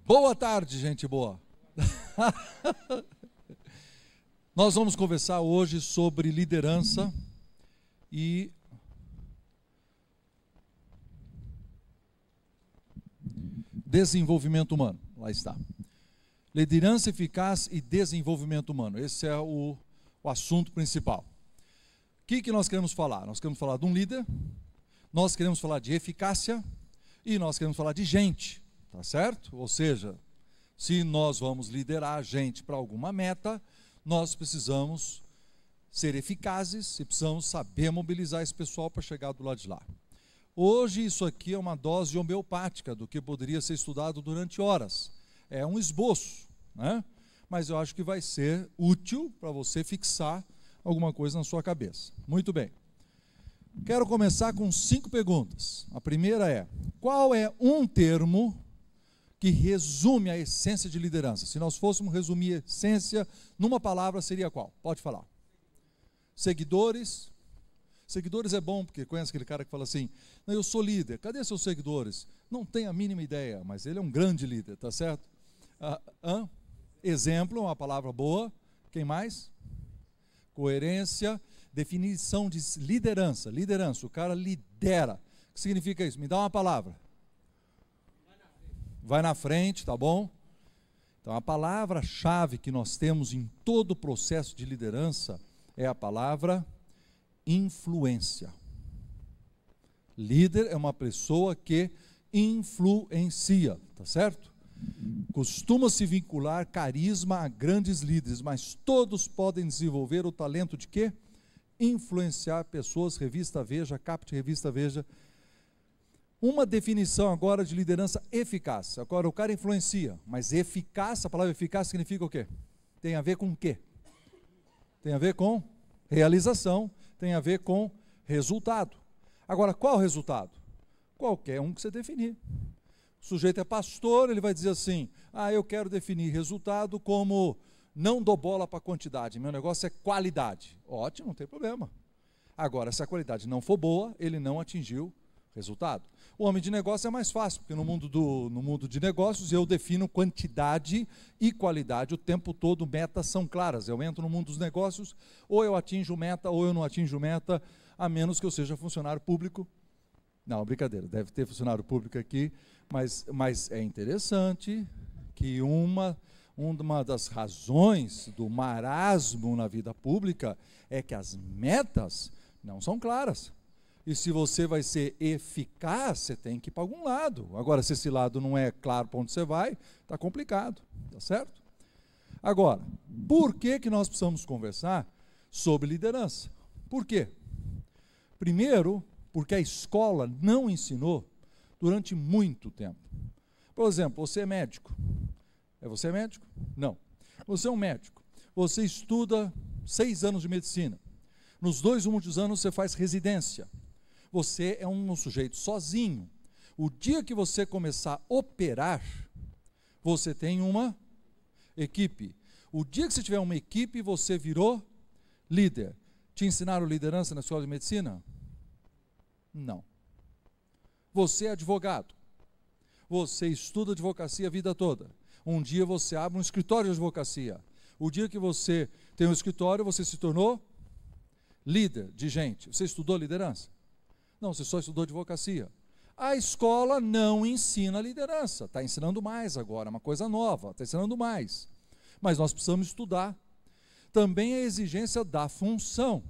Boa tarde, gente boa. Nós vamos conversar hoje sobre liderança e desenvolvimento humano. Lá está. Liderança eficaz e desenvolvimento humano. Esse é o assunto principal. O que nós queremos falar? Nós queremos falar de um líder, nós queremos falar de eficácia e nós queremos falar de gente. Tá certo? Ou seja, se nós vamos liderar a gente para alguma meta, nós precisamos ser eficazes e precisamos saber mobilizar esse pessoal para chegar do lado de lá. Hoje isso aqui é uma dose homeopática do que poderia ser estudado durante horas. É um esboço, né? Mas eu acho que vai ser útil para você fixar alguma coisa na sua cabeça. Muito bem. Quero começar com 5 perguntas. A primeira é: qual é um termo que resume a essência de liderança? Se nós fôssemos resumir a essência numa palavra, seria qual? Pode falar. Seguidores. Seguidores é bom, porque conhece aquele cara que fala assim: não, eu sou líder, cadê seus seguidores? Não tem a mínima ideia, mas ele é um grande líder, tá certo? Exemplo, uma palavra boa. Quem mais? Coerência. Definição de liderança. Liderança, o cara lidera. O que significa isso? Me dá uma palavra. Vai na frente, tá bom? Então a palavra-chave que nós temos em todo o processo de liderança é a palavra influência. Líder é uma pessoa que influencia, tá certo? Costuma se vincular carisma a grandes líderes, mas todos podem desenvolver o talento de quê? Influenciar pessoas. Revista Veja, Caput, Revista Veja. Uma definição agora de liderança eficaz. Agora o cara influencia, mas eficaz, a palavra eficaz significa o quê? Tem a ver com o quê? Tem a ver com realização, tem a ver com resultado. Agora, qual o resultado? Qualquer um que você definir. O sujeito é pastor, ele vai dizer assim: eu quero definir resultado como não dou bola para quantidade, meu negócio é qualidade. Ótimo, não tem problema. Agora, se a qualidade não for boa, ele não atingiu resultado. O homem de negócio é mais fácil, porque no mundo de negócios eu defino quantidade e qualidade o tempo todo, metas são claras. Eu entro no mundo dos negócios, ou eu atinjo meta, ou eu não atinjo meta, a menos que eu seja funcionário público. Não, brincadeira, deve ter funcionário público aqui, mas é interessante que uma das razões do marasmo na vida pública é que as metas não são claras. E se você vai ser eficaz, você tem que ir para algum lado. Agora, se esse lado não é claro para onde você vai, está complicado, tá certo? Agora, por que nós precisamos conversar sobre liderança? Por quê? Primeiro, porque a escola não ensinou durante muito tempo. Por exemplo, você é médico. Você é médico? Não. Você é um médico. Você estuda 6 anos de medicina. Nos 2 últimos anos você faz residência. Você é um sujeito sozinho. O dia que você começar a operar, você tem uma equipe. O dia que você tiver uma equipe, você virou líder. Te ensinaram liderança na escola de medicina? Não. Você é advogado. Você estuda advocacia a vida toda. Um dia você abre um escritório de advocacia. O dia que você tem um escritório, você se tornou líder de gente. Você estudou liderança? Não, você só estudou advocacia. A escola não ensina liderança. Está ensinando mais agora, uma coisa nova. Está ensinando mais. Mas nós precisamos estudar. Também a exigência da função.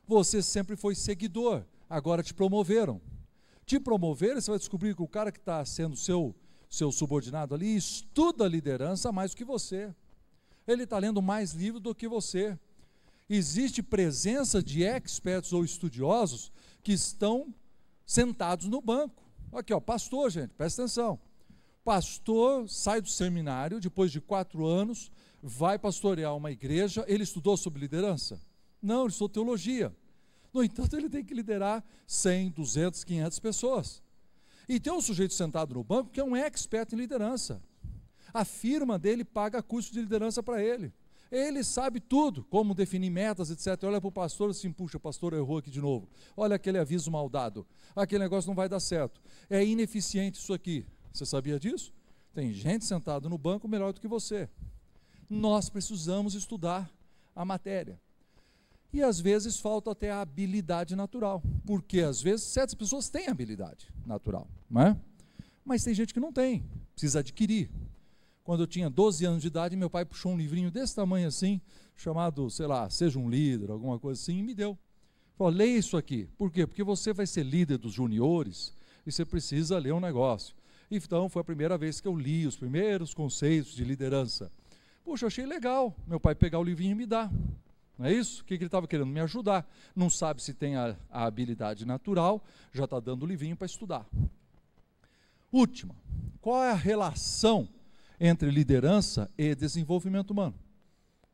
Você sempre foi seguidor. Agora te promoveram. Te promoveram, você vai descobrir que o cara que está sendo seu subordinado ali estuda liderança mais do que você. Ele está lendo mais livros do que você. Existe presença de experts ou estudiosos que estão sentados no banco. Aqui, pastor, gente, presta atenção. Pastor sai do seminário, depois de 4 anos, vai pastorear uma igreja. Ele estudou sobre liderança? Não, ele estudou teologia. No entanto, ele tem que liderar 100, 200, 500 pessoas. E tem um sujeito sentado no banco que é um expert em liderança. A firma dele paga curso de liderança para ele. Ele sabe tudo, como definir metas, etc. Olha para o pastor assim: puxa, o pastor errou aqui de novo. Olha aquele aviso mal dado. Aquele negócio não vai dar certo. É ineficiente isso aqui. Você sabia disso? Tem gente sentada no banco melhor do que você. Nós precisamos estudar a matéria. E às vezes falta até a habilidade natural, porque às vezes certas pessoas têm habilidade natural, não é? Mas tem gente que não tem, precisa adquirir. Quando eu tinha 12 anos de idade, meu pai puxou um livrinho desse tamanho assim, chamado, sei lá, Seja um Líder, alguma coisa assim, e me deu. Falou, leia isso aqui. Por quê? Porque você vai ser líder dos juniores e você precisa ler um negócio. Então foi a primeira vez que eu li os primeiros conceitos de liderança. Poxa, eu achei legal meu pai pegar o livrinho e me dar. Não é isso? O que ele estava querendo? Me ajudar. Não sabe se tem a habilidade natural, já está dando o livrinho para estudar. Última, qual é a relação entre liderança e desenvolvimento humano?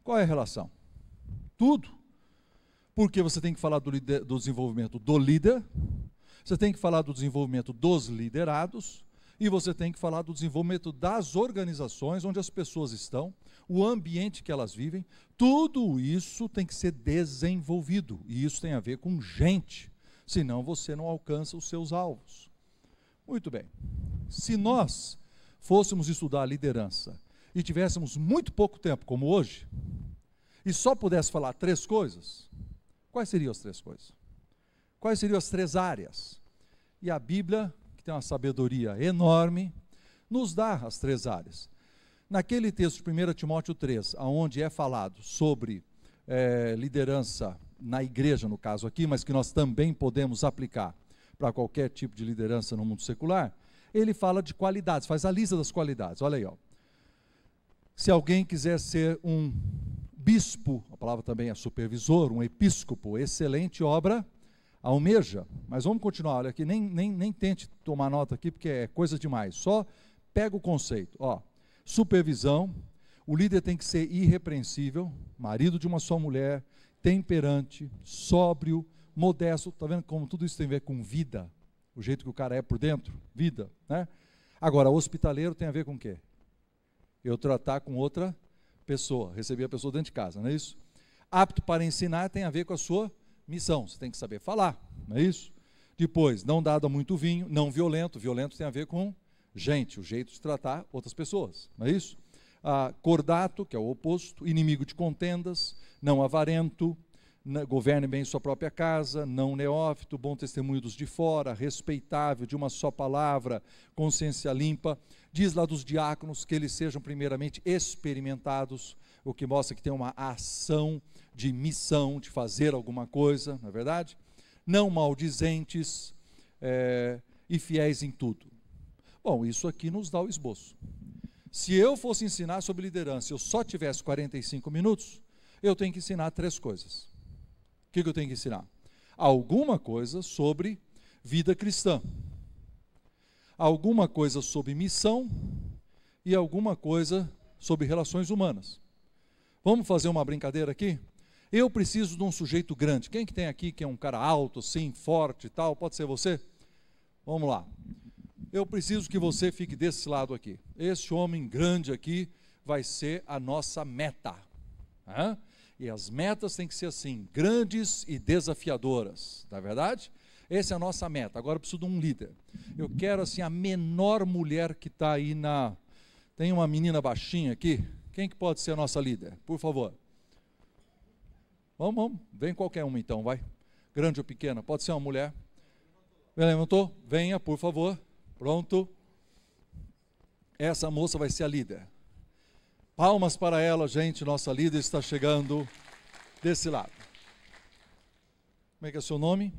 Qual é a relação? Tudo. Porque você tem que falar do desenvolvimento do líder, você tem que falar do desenvolvimento dos liderados, e você tem que falar do desenvolvimento das organizações onde as pessoas estão, o ambiente que elas vivem. Tudo isso tem que ser desenvolvido, e isso tem a ver com gente, senão você não alcança os seus alvos. Muito bem, se nós fôssemos estudar a liderança e tivéssemos muito pouco tempo, como hoje, e só pudesse falar 3 coisas, quais seriam as 3 coisas? Quais seriam as 3 áreas? E a Bíblia, que tem uma sabedoria enorme, nos dá as 3 áreas. Naquele texto de 1 Timóteo 3, onde é falado sobre liderança na igreja, no caso aqui, mas que nós também podemos aplicar para qualquer tipo de liderança no mundo secular, ele fala de qualidades, faz a lista das qualidades. Olha aí, ó. Se alguém quiser ser um bispo, a palavra também é supervisor, um episcopo, excelente obra almeja. Mas vamos continuar, olha aqui, nem tente tomar nota aqui, porque é coisa demais. Só pega o conceito, ó. Supervisão, o líder tem que ser irrepreensível, marido de uma só mulher, temperante, sóbrio, modesto. Está vendo como tudo isso tem a ver com vida? O jeito que o cara é por dentro, vida, né? Agora, hospitaleiro tem a ver com o quê? Eu tratar com outra pessoa, receber a pessoa dentro de casa, não é isso? Apto para ensinar tem a ver com a sua missão, você tem que saber falar, não é isso? Depois, não dado a muito vinho, não violento, violento tem a ver com gente, o jeito de tratar outras pessoas, não é isso? Cordato, que é o oposto, inimigo de contendas, não avarento, governe bem sua própria casa, não neófito, bom testemunho dos de fora, respeitável, de uma só palavra, consciência limpa. Diz lá dos diáconos que eles sejam primeiramente experimentados, o que mostra que tem uma ação de missão, de fazer alguma coisa, não é verdade? Não maldizentes e fiéis em tudo. Bom, isso aqui nos dá o esboço. Se eu fosse ensinar sobre liderança, eu só tivesse 45 minutos, eu tenho que ensinar 3 coisas. O que eu tenho que ensinar? Alguma coisa sobre vida cristã, alguma coisa sobre missão e alguma coisa sobre relações humanas. Vamos fazer uma brincadeira aqui? Eu preciso de um sujeito grande. Quem que tem aqui que é um cara alto, assim, forte e tal? Pode ser você? Vamos lá. Eu preciso que você fique desse lado aqui. Esse homem grande aqui vai ser a nossa meta. E as metas têm que ser assim, grandes e desafiadoras, não é verdade? Essa é a nossa meta. Agora eu preciso de um líder. Eu quero assim a menor mulher que está aí na... Tem uma menina baixinha aqui. Quem que pode ser a nossa líder? Por favor. Vamos. Vem qualquer uma então, vai. Grande ou pequena, pode ser uma mulher. Levantou? Venha, por favor. Pronto. Essa moça vai ser a líder. Palmas para ela, gente, nossa líder está chegando desse lado. Como é que é o seu nome?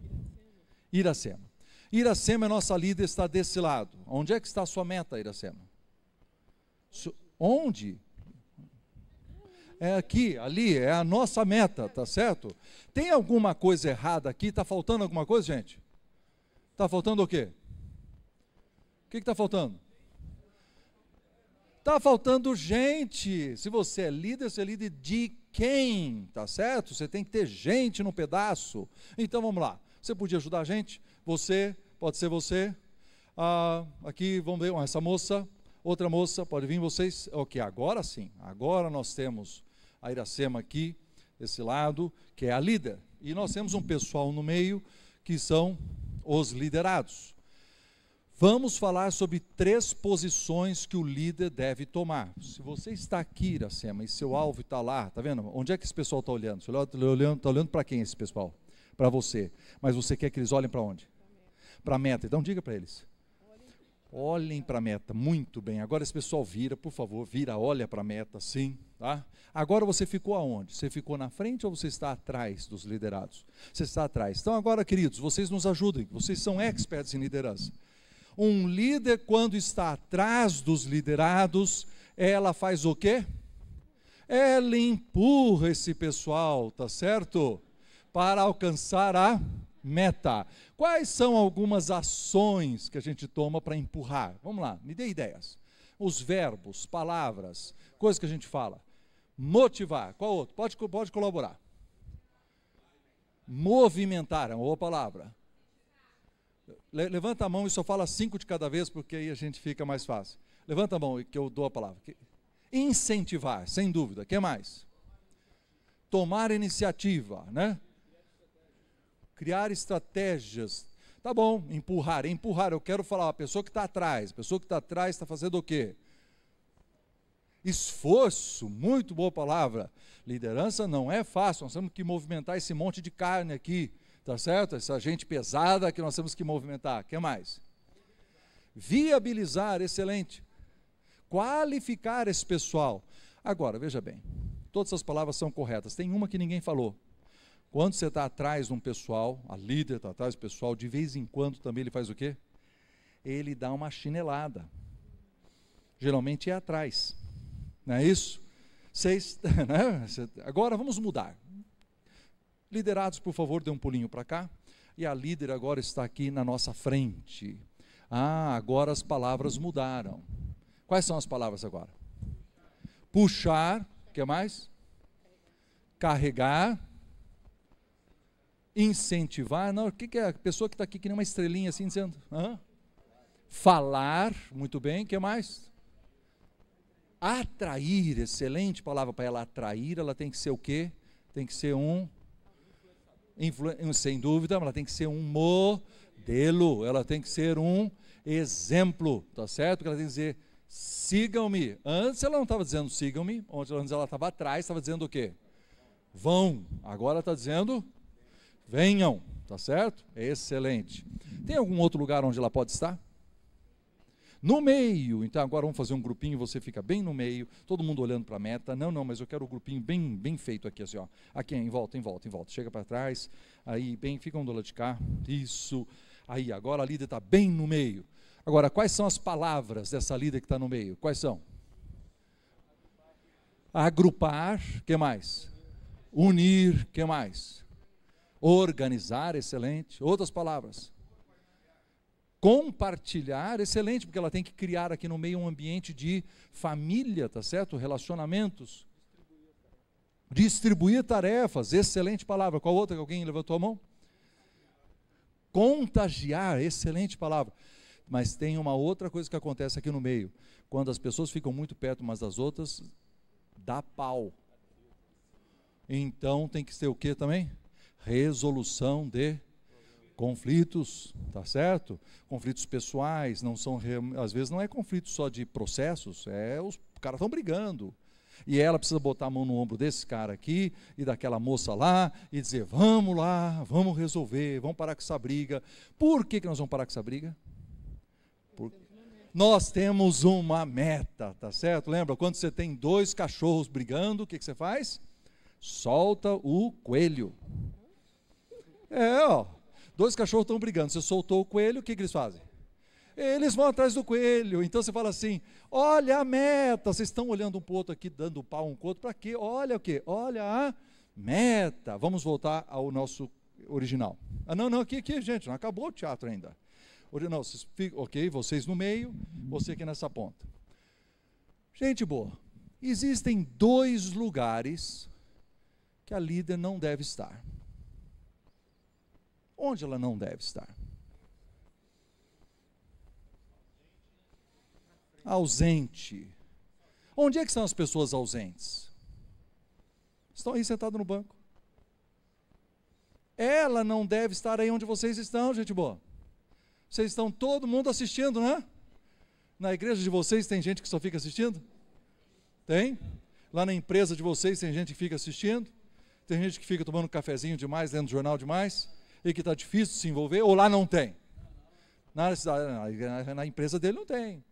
Iracema. Iracema é nossa líder, está desse lado. Onde é que está a sua meta, Iracema? Onde? É aqui, ali, é a nossa meta, tá certo? Tem alguma coisa errada aqui? Está faltando alguma coisa, gente? Está faltando o quê? O que está faltando? Está faltando gente. Se você é líder de quem? Tá certo? Você tem que ter gente no pedaço. Então vamos lá. Você podia ajudar a gente? Você, pode ser você. Aqui, vamos ver, essa moça, outra moça, pode vir vocês. Ok, agora sim. Agora nós temos a Iracema aqui, desse lado, que é a líder. E nós temos um pessoal no meio, que são os liderados. Vamos falar sobre 3 posições que o líder deve tomar. Se você está aqui, Iracema, e seu alvo está lá, está vendo? Onde é que esse pessoal está olhando? Você está olhando para quem esse pessoal? Para você. Mas você quer que eles olhem para onde? Para a meta. Então diga para eles. Olhem para a meta. Muito bem. Agora esse pessoal vira, por favor, vira, olha para a meta, sim. Tá? Agora você ficou aonde? Você ficou na frente ou você está atrás dos liderados? Você está atrás. Então agora, queridos, vocês nos ajudem. Vocês são experts em liderança. Um líder, quando está atrás dos liderados, ela faz o quê? Ela empurra esse pessoal, tá certo? Para alcançar a meta. Quais são algumas ações que a gente toma para empurrar? Vamos lá, me dê ideias. Os verbos, palavras, coisas que a gente fala. Motivar, qual outro? Pode colaborar. Movimentar, é uma boa palavra. Levanta a mão e só fala 5 de cada vez, porque aí a gente fica mais fácil. Levanta a mão que eu dou a palavra. Incentivar, sem dúvida. O que mais? Tomar iniciativa, né? Criar estratégias. Tá bom, empurrar. Empurrar, eu quero falar, a pessoa que está atrás. A pessoa que está atrás está fazendo o quê? Esforço, muito boa palavra. Liderança não é fácil, nós temos que movimentar esse monte de carne aqui. Tá certo? Essa gente pesada que nós temos que movimentar. O que mais? Viabilizar, excelente. Qualificar esse pessoal. Agora, veja bem, todas as palavras são corretas. Tem uma que ninguém falou. Quando você está atrás de um pessoal, a líder está atrás do pessoal, de vez em quando também ele faz o quê? Ele dá uma chinelada. Geralmente é atrás. Não é isso? Né? Agora vamos mudar. Liderados, por favor, dê um pulinho para cá. E a líder agora está aqui na nossa frente. Agora as palavras mudaram. Quais são as palavras agora? Puxar, o que mais? Carregar. Incentivar. Não, o que é a pessoa que está aqui que nem uma estrelinha assim dizendo? Falar, muito bem, o que mais? Atrair, excelente palavra para ela atrair, ela tem que ser o quê? Tem que ser sem dúvida, ela tem que ser um modelo, ela tem que ser um exemplo, tá certo? Porque ela tem que dizer, sigam-me. Antes ela não estava dizendo sigam-me, antes ela estava atrás, estava dizendo o quê? Vão. Agora está dizendo venham, tá certo? Excelente. Tem algum outro lugar onde ela pode estar? No meio. Então agora vamos fazer um grupinho, você fica bem no meio, todo mundo olhando para a meta. Não, mas eu quero o grupinho bem feito aqui, assim, ó. Aqui, em volta. Chega para trás, aí fica um do lado de cá. Isso. Aí, agora a líder está bem no meio. Agora, quais são as palavras dessa líder que está no meio? Quais são? Agrupar, o que mais? Unir, o que mais? Organizar, excelente. Outras palavras? Compartilhar, excelente, porque ela tem que criar aqui no meio um ambiente de família, tá certo? Relacionamentos. Distribuir tarefas, excelente palavra. Qual outra que alguém levantou a mão? Contagiar, excelente palavra. Mas tem uma outra coisa que acontece aqui no meio. Quando as pessoas ficam muito perto umas das outras, dá pau. Então tem que ser o que também? Resolução de conflitos, tá certo? Conflitos pessoais, não são, às vezes não é conflito só de processos, os caras estão brigando. E ela precisa botar a mão no ombro desse cara aqui e daquela moça lá e dizer, vamos lá, vamos resolver, vamos parar com essa briga. Por que nós vamos parar com essa briga? Porque nós temos uma meta, tá certo? Lembra, quando você tem 2 cachorros brigando, o que você faz? Solta o coelho. 2 cachorros estão brigando, você soltou o coelho, o que eles fazem? Eles vão atrás do coelho. Então você fala assim, olha a meta, vocês estão olhando um para o outro aqui, dando pau um com o outro, para quê? Olha o quê? Olha a meta. Vamos voltar ao nosso original. Não, aqui, gente, não acabou o teatro ainda. Não, vocês no meio, você aqui nessa ponta. Gente boa, existem 2 lugares que a líder não deve estar. Onde ela não deve estar? Ausente. Onde é que estão as pessoas ausentes? Estão aí sentadas no banco. Ela não deve estar aí onde vocês estão, gente boa. Vocês estão todo mundo assistindo, né? Na igreja de vocês tem gente que só fica assistindo? Tem? Lá na empresa de vocês tem gente que fica assistindo? Tem gente que fica tomando um cafezinho demais, lendo jornal demais, e que está difícil de se envolver, ou lá não tem? Na empresa dele não tem.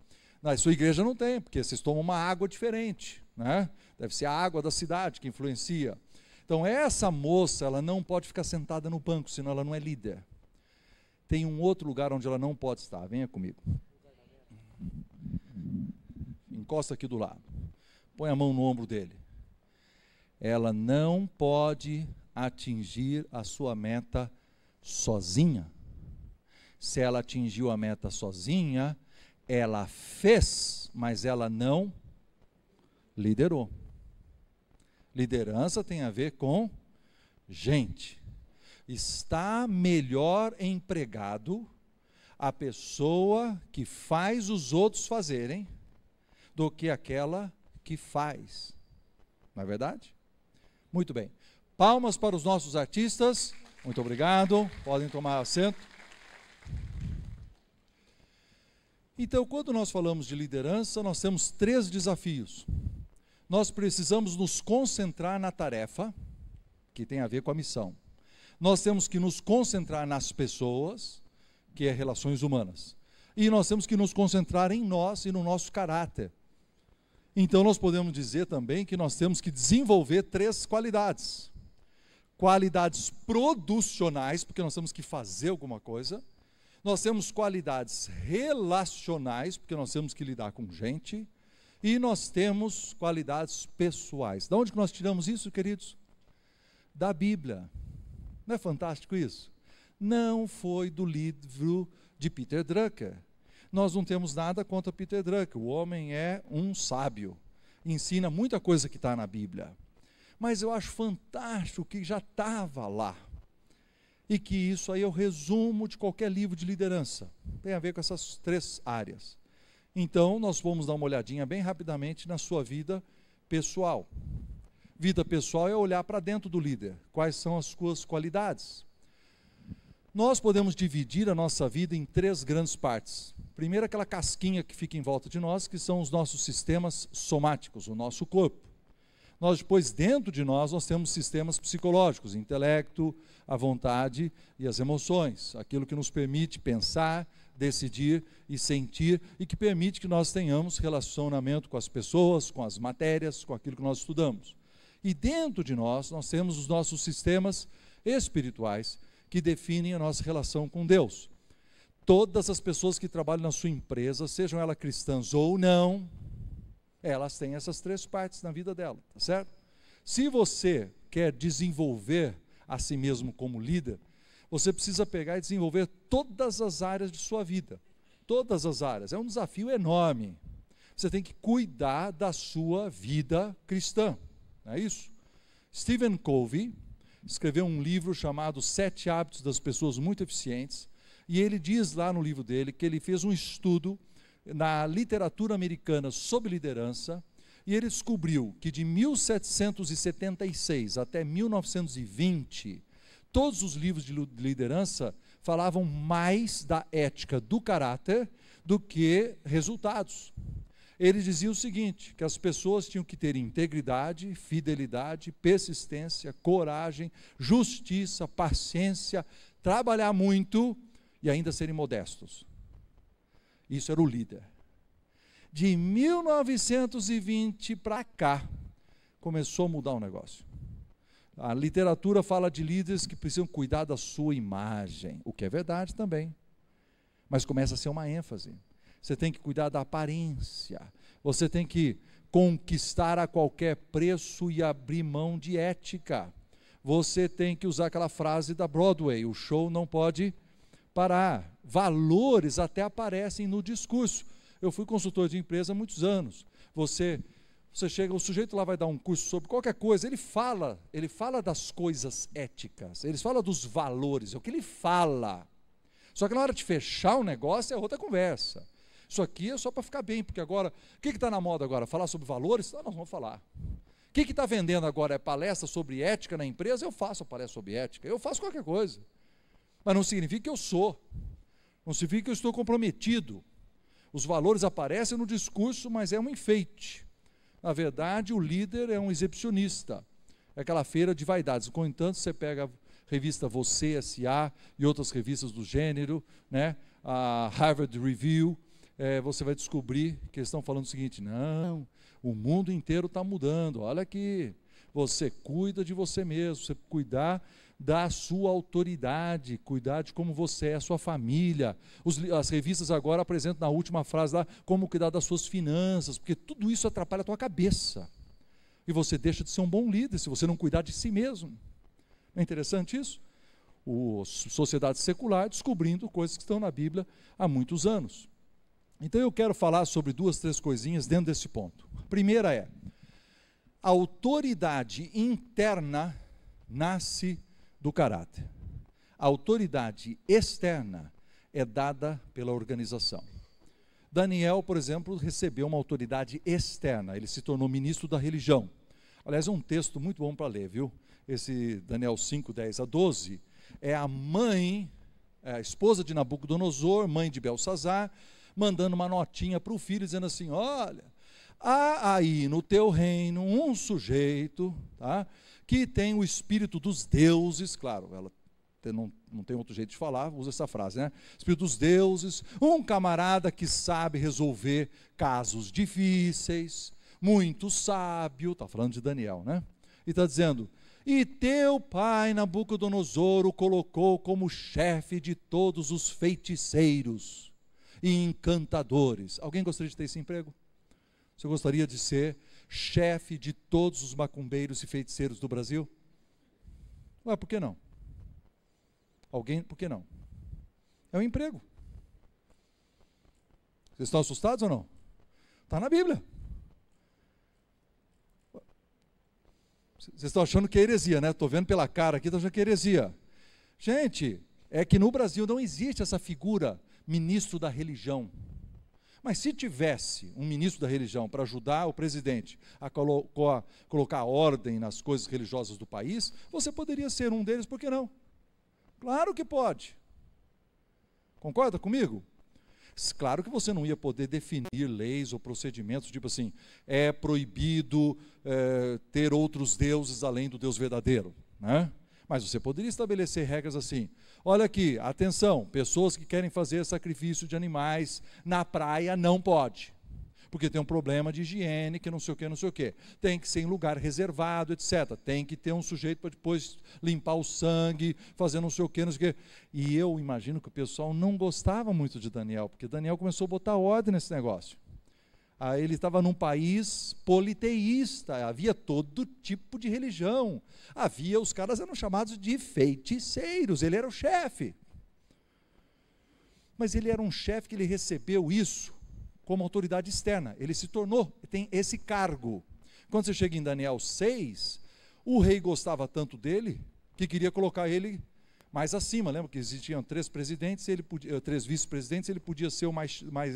Na sua igreja não tem, porque vocês tomam uma água diferente, né? Deve ser a água da cidade que influencia. Então essa moça, ela não pode ficar sentada no banco, senão ela não é líder. Tem um outro lugar onde ela não pode estar, venha comigo. Encosta aqui do lado. Põe a mão no ombro dele. Ela não pode atingir a sua meta sozinha. Se ela atingiu a meta sozinha, ela fez, mas ela não liderou. Liderança tem a ver com gente. Está melhor empregado a pessoa que faz os outros fazerem do que aquela que faz. Não é verdade? Muito bem. Palmas para os nossos artistas. Muito obrigado. Podem tomar assento. Então, quando nós falamos de liderança, nós temos 3 desafios. Nós precisamos nos concentrar na tarefa, que tem a ver com a missão. Nós temos que nos concentrar nas pessoas, que é relações humanas. E nós temos que nos concentrar em nós e no nosso caráter. Então nós podemos dizer também que nós temos que desenvolver 3 qualidades. Qualidades producionais, porque nós temos que fazer alguma coisa. Nós temos qualidades relacionais, porque nós temos que lidar com gente. E nós temos qualidades pessoais. De onde que nós tiramos isso, queridos? Da Bíblia. Não é fantástico isso? Não foi do livro de Peter Drucker. Nós não temos nada contra Peter Drucker. O homem é um sábio. Ensina muita coisa que está na Bíblia. Mas eu acho fantástico que já estava lá. E que isso aí é o resumo de qualquer livro de liderança. Tem a ver com essas 3 áreas. Então, nós vamos dar uma olhadinha bem rapidamente na sua vida pessoal. Vida pessoal é olhar para dentro do líder. Quais são as suas qualidades? Nós podemos dividir a nossa vida em 3 grandes partes. Primeiro, aquela casquinha que fica em volta de nós, que são os nossos sistemas somáticos, o nosso corpo. Nós depois, dentro de nós temos sistemas psicológicos, o intelecto, a vontade e as emoções. Aquilo que nos permite pensar, decidir e sentir, e que permite que nós tenhamos relacionamento com as pessoas, com as matérias, com aquilo que nós estudamos. E dentro de nós temos os nossos sistemas espirituais, que definem a nossa relação com Deus. Todas as pessoas que trabalham na sua empresa, sejam elas cristãs ou não, elas têm essas 3 partes na vida dela, tá certo? Se você quer desenvolver a si mesmo como líder, você precisa pegar e desenvolver todas as áreas de sua vida. Todas as áreas. É um desafio enorme. Você tem que cuidar da sua vida cristã. Não é isso? Stephen Covey escreveu um livro chamado 7 Hábitos das Pessoas Muito Eficientes, e ele diz lá no livro dele que ele fez um estudo na literatura americana sobre liderança, e ele descobriu que de 1776 até 1920, todos os livros de liderança falavam mais da ética do caráter do que resultados. Ele dizia o seguinte, que as pessoas tinham que ter integridade, fidelidade, persistência, coragem, justiça, paciência, trabalhar muito e ainda serem modestos. Isso era o líder. De 1920 para cá, começou a mudar o negócio. A literatura fala de líderes que precisam cuidar da sua imagem, o que é verdade também. Mas começa a ser uma ênfase. Você tem que cuidar da aparência. Você tem que conquistar a qualquer preço e abrir mão de ética. Você tem que usar aquela frase da Broadway, o show não pode parar. Valores até aparecem no discurso. Eu fui consultor de empresa há muitos anos. Você chega, o sujeito lá vai dar um curso sobre qualquer coisa, ele fala das coisas éticas, ele fala dos valores, é o que ele fala. Só que na hora de fechar o negócio é outra conversa. Isso aqui é só para ficar bem, porque agora, o que está na moda agora? Falar sobre valores? Não, nós vamos falar. O que está vendendo agora? É palestra sobre ética na empresa? Eu faço a palestra sobre ética, eu faço qualquer coisa. Mas não significa que eu sou. Não significa que eu estou comprometido. Os valores aparecem no discurso, mas é um enfeite. Na verdade, o líder é um exibicionista. É aquela feira de vaidades. No entanto, você pega a revista Você, S.A. e outras revistas do gênero, né? A Harvard Review, você vai descobrir que eles estão falando o seguinte: não, o mundo inteiro está mudando. Olha aqui, você cuida de você mesmo, você cuidar da sua autoridade, cuidar de como você é, a sua família. As revistas agora apresentam na última frase lá como cuidar das suas finanças, porque tudo isso atrapalha a tua cabeça. E você deixa de ser um bom líder se você não cuidar de si mesmo. Não é interessante isso? A sociedade secular descobrindo coisas que estão na Bíblia há muitos anos. Então eu quero falar sobre 2, 3 coisinhas dentro desse ponto. A primeira é: a autoridade interna nasce do caráter. A autoridade externa é dada pela organização. Daniel, por exemplo, recebeu uma autoridade externa, ele se tornou ministro da religião. Aliás, é um texto muito bom para ler, viu? Esse Daniel 5, 10 a 12, é a mãe, a esposa de Nabucodonosor, mãe de Belsazar, mandando uma notinha para o filho, dizendo assim: olha, há aí no teu reino um sujeito, tá, que tem o espírito dos deuses, claro, ela não tem outro jeito de falar, usa essa frase, né? Espírito dos deuses, um camarada que sabe resolver casos difíceis, muito sábio, está falando de Daniel, né? E está dizendo: e teu pai Nabucodonosor o colocou como chefe de todos os feiticeiros e encantadores. Alguém gostaria de ter esse emprego? Você gostaria de ser chefe de todos os macumbeiros e feiticeiros do Brasil? Ué, por que não? Por que não? É um emprego. Vocês estão assustados ou não? Está na Bíblia. Vocês estão achando que é heresia, né? Estou vendo pela cara aqui, estão achando que é heresia. Gente, é que no Brasil não existe essa figura, ministro da religião. Mas se tivesse um ministro da religião para ajudar o presidente a colocar ordem nas coisas religiosas do país, você poderia ser um deles, por que não? Claro que pode. Concorda comigo? Claro que você não ia poder definir leis ou procedimentos, tipo assim, é proibido ter outros deuses além do Deus verdadeiro, né? Mas você poderia estabelecer regras assim: olha aqui, atenção, pessoas que querem fazer sacrifício de animais na praia não pode, porque tem um problema de higiene, que não sei o que, não sei o que. Tem que ser em lugar reservado, etc. Tem que ter um sujeito para depois limpar o sangue, fazer não sei o que, não sei o que. E eu imagino que o pessoal não gostava muito de Daniel, porque Daniel começou a botar ordem nesse negócio. Aí ele estava num país politeísta, havia todo tipo de religião. Os caras eram chamados de feiticeiros, ele era o chefe. Mas ele era um chefe que ele recebeu isso como autoridade externa, ele se tornou, tem esse cargo. Quando você chega em Daniel 6, o rei gostava tanto dele, que queria colocar ele mais acima. Lembra que existiam 3 presidentes, 3 vice-presidentes, ele podia ser o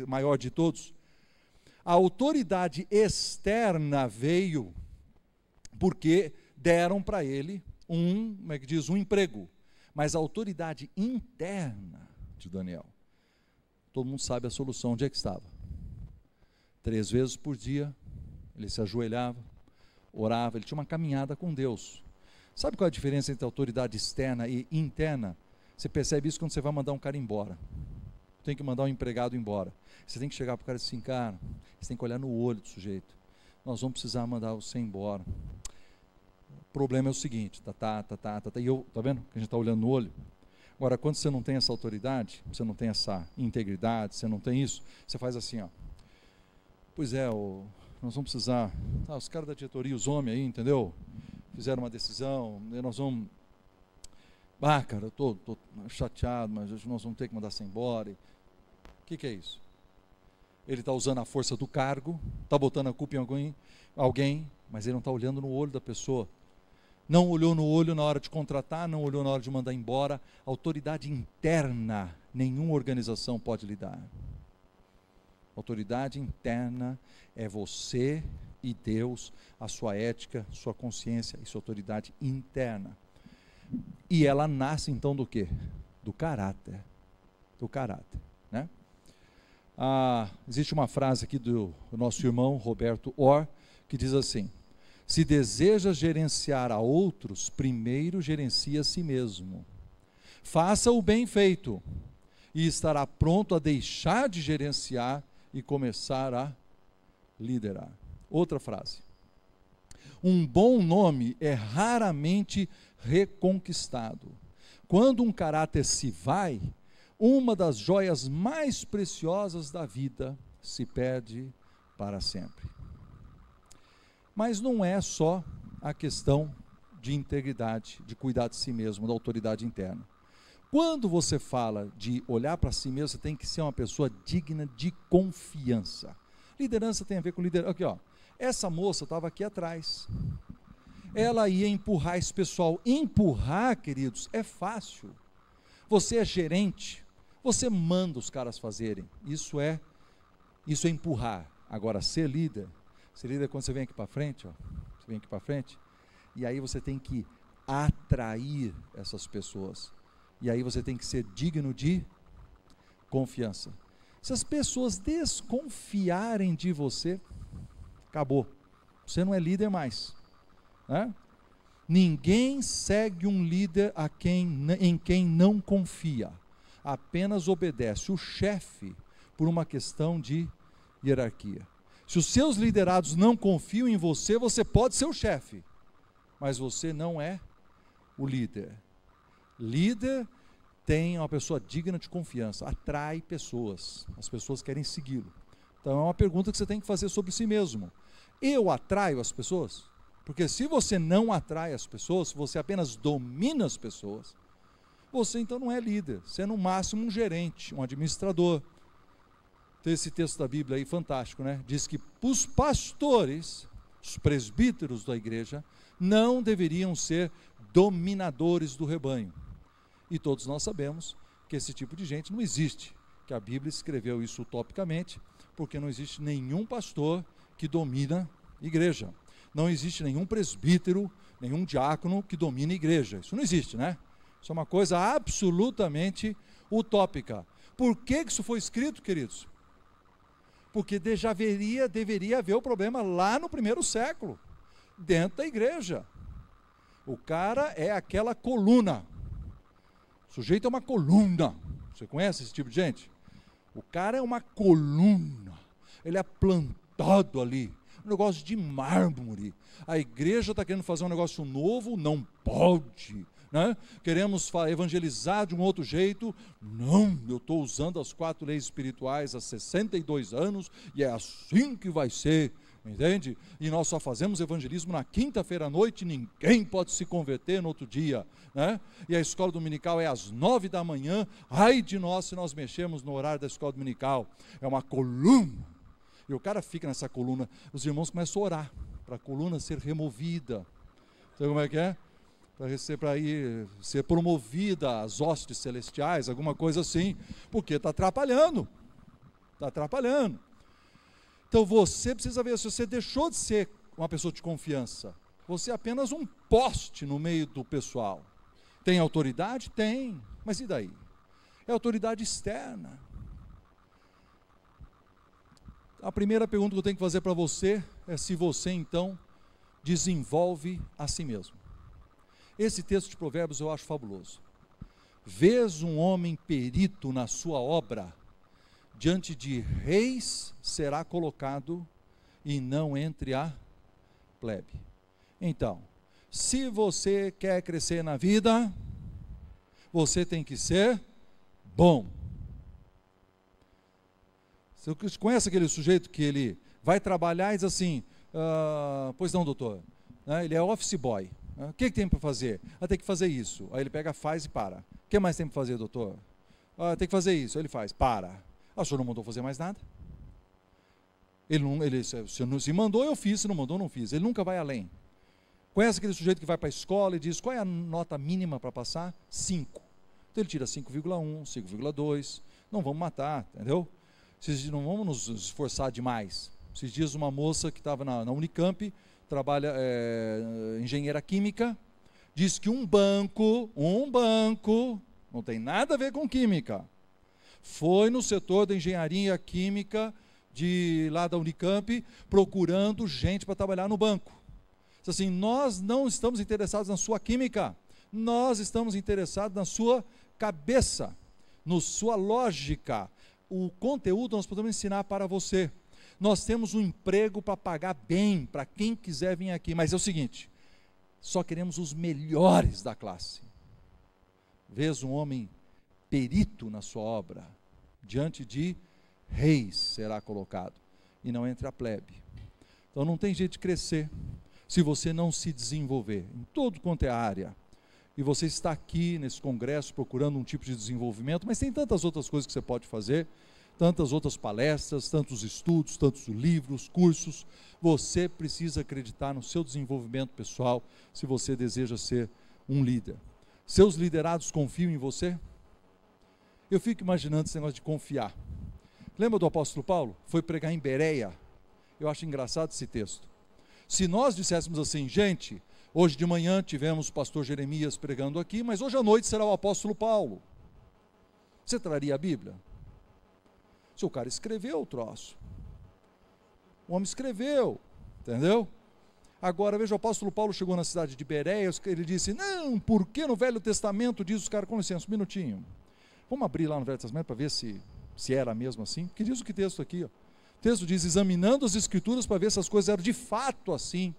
maior de todos. A autoridade externa veio porque deram para ele um emprego, mas a autoridade interna de Daniel, todo mundo sabe a solução, onde é que estava? 3 vezes por dia, ele se ajoelhava, orava, ele tinha uma caminhada com Deus. Sabe qual é a diferença entre autoridade externa e interna? Você percebe isso quando você vai mandar um cara embora. Tem que mandar um empregado embora. Você tem que chegar para o cara e dizer assim: cara, você tem que olhar no olho do sujeito. Nós vamos precisar mandar você embora. O problema é o seguinte, e eu, tá vendo? Que a gente está olhando no olho. Agora, quando você não tem essa autoridade, você não tem essa integridade, você não tem isso, você faz assim, ó. Pois é, nós vamos precisar, os caras da diretoria, os homens aí, entendeu? Fizeram uma decisão, nós vamos... cara, eu estou chateado, mas hoje nós vamos ter que mandar você embora. O que é isso? Ele está usando a força do cargo, está botando a culpa em alguém, mas ele não está olhando no olho da pessoa. Não olhou no olho na hora de contratar, não olhou na hora de mandar embora. Autoridade interna, nenhuma organização pode lhe dar. Autoridade interna é você e Deus, a sua ética, sua consciência e sua autoridade interna. E ela nasce então do quê? Do caráter. do caráter, né? Existe uma frase aqui do nosso irmão Roberto Orr, que diz assim: se desejas gerenciar a outros, primeiro gerencie a si mesmo. Faça o bem feito, e estará pronto a deixar de gerenciar e começar a liderar. Outra frase: um bom nome é raramente reconquistado. Quando um caráter se vai, uma das joias mais preciosas da vida se perde para sempre. Mas não é só a questão de integridade, de cuidar de si mesmo, da autoridade interna. Quando você fala de olhar para si mesmo, você tem que ser uma pessoa digna de confiança. Liderança tem a ver com liderança. Aqui, ó, essa moça estava aqui atrás. Ela ia empurrar esse pessoal. Empurrar, queridos, é fácil. Você é gerente, você manda os caras fazerem. Isso é empurrar. Agora, ser líder é quando você vem aqui para frente, ó. Você vem aqui para frente, e aí você tem que atrair essas pessoas. E aí você tem que ser digno de confiança. Se as pessoas desconfiarem de você, acabou. Você não é líder mais, né? Ninguém segue um líder em quem não confia. Apenas obedece o chefe por uma questão de hierarquia. Se os seus liderados não confiam em você, você pode ser o chefe, mas você não é o líder. Líder tem uma pessoa digna de confiança, atrai pessoas, as pessoas querem segui-lo. Então é uma pergunta que você tem que fazer sobre si mesmo. Eu atraio as pessoas? Porque se você não atrai as pessoas, se você apenas domina as pessoas, você então não é líder, você é no máximo um gerente, um administrador. Tem esse texto da Bíblia aí fantástico, né? Diz que os pastores, os presbíteros da igreja, não deveriam ser dominadores do rebanho. E todos nós sabemos que esse tipo de gente não existe, que a Bíblia escreveu isso utopicamente, porque não existe nenhum pastor que domina a igreja. Não existe nenhum presbítero, nenhum diácono que domine a igreja. Isso não existe, né? Isso é uma coisa absolutamente utópica. Por que isso foi escrito, queridos? Porque já deveria haver o problema lá no primeiro século, dentro da igreja. O cara é aquela coluna. O sujeito é uma coluna. Você conhece esse tipo de gente? O cara é uma coluna. Ele é plantado ali. Um negócio de mármore. A igreja está querendo fazer um negócio novo, não pode. Né? Queremos evangelizar de um outro jeito, não, eu estou usando as 4 leis espirituais há 62 anos, e é assim que vai ser, entende? E nós só fazemos evangelismo na quinta-feira à noite, ninguém pode se converter no outro dia, né? E a escola dominical é às 9 da manhã, ai de nós se nós mexemos no horário da escola dominical, é uma coluna, e o cara fica nessa coluna, os irmãos começam a orar, para a coluna ser removida, sabe como é que é? Para ir ser promovida às hostes celestiais, alguma coisa assim, porque está atrapalhando. Está atrapalhando. Então você precisa ver, se você deixou de ser uma pessoa de confiança, você é apenas um poste no meio do pessoal. Tem autoridade? Tem. Mas e daí? É autoridade externa. A primeira pergunta que eu tenho que fazer para você é se você então desenvolve a si mesmo. Esse texto de Provérbios eu acho fabuloso. Vês um homem perito na sua obra, diante de reis será colocado e não entre a plebe. Então, se você quer crescer na vida, você tem que ser bom. Você conhece aquele sujeito que ele vai trabalhar e diz assim, pois não, doutor, né? Ele é office boy. O que tem para fazer? Tem que fazer isso. Aí ele pega, faz e para. O que mais tem para fazer, doutor? Tem que fazer isso. Aí ele faz, para. O senhor não mandou fazer mais nada? Se mandou, eu fiz. Se não mandou, não fiz. Ele nunca vai além. Conhece aquele sujeito que vai para a escola e diz, qual é a nota mínima para passar? 5. Então ele tira 5,1, 5,2. Não vamos matar, entendeu? Não vamos nos esforçar demais. Esses dias uma moça que estava na Unicamp, trabalha engenheira química, diz que um banco, não tem nada a ver com química, Foi no setor da engenharia química lá da Unicamp, procurando gente para trabalhar no banco. Diz assim, nós não estamos interessados na sua química, nós estamos interessados na sua cabeça, na sua lógica. O conteúdo nós podemos ensinar para você. Nós temos um emprego para pagar bem, para quem quiser vir aqui, mas é o seguinte, só queremos os melhores da classe. Vês um homem perito na sua obra, diante de reis será colocado, e não entre a plebe. Então não tem jeito de crescer, se você não se desenvolver, em todo quanto é área. E você está aqui nesse congresso procurando um tipo de desenvolvimento, mas tem tantas outras coisas que você pode fazer, tantas outras palestras, tantos estudos, tantos livros, cursos. Você precisa acreditar no seu desenvolvimento pessoal, se você deseja ser um líder. Seus liderados confiam em você? Eu fico imaginando esse negócio de confiar. Lembra do apóstolo Paulo? Foi pregar em Bereia. Eu acho engraçado esse texto. Se nós disséssemos assim, gente, hoje de manhã tivemos o pastor Jeremias pregando aqui, mas hoje à noite será o apóstolo Paulo. Você traria a Bíblia? Se o cara escreveu o troço. O homem escreveu, entendeu? Agora, veja, o apóstolo Paulo chegou na cidade de Bereia, ele disse, não, porque no Velho Testamento diz os caras, com licença, um minutinho. Vamos abrir lá no Velho Testamento para ver se era mesmo assim. Porque diz o que texto aqui, ó. O texto diz, examinando as escrituras para ver se as coisas eram de fato assim.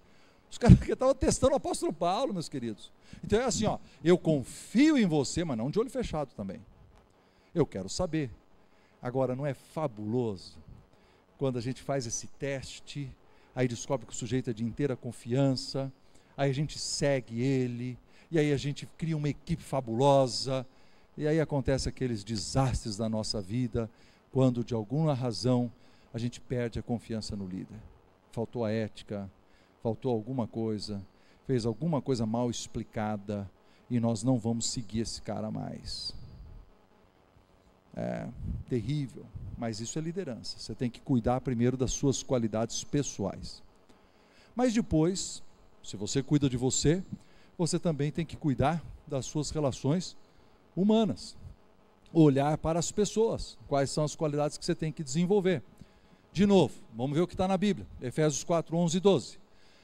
Os caras que estavam testando o apóstolo Paulo, meus queridos. Então é assim, ó, eu confio em você, mas não de olho fechado também. Eu quero saber. Agora, não é fabuloso quando a gente faz esse teste, aí descobre que o sujeito é de inteira confiança, aí a gente segue ele, e aí a gente cria uma equipe fabulosa, e aí acontece aqueles desastres da nossa vida, quando de alguma razão a gente perde a confiança no líder. Faltou a ética, faltou alguma coisa, fez alguma coisa mal explicada, e nós não vamos seguir esse cara mais. É terrível, mas isso é liderança. Você tem que cuidar primeiro das suas qualidades pessoais. Mas depois, se você cuida de você, você também tem que cuidar das suas relações humanas. Olhar para as pessoas, quais são as qualidades que você tem que desenvolver. De novo, vamos ver o que está na Bíblia, Efésios 4, 11 e 12.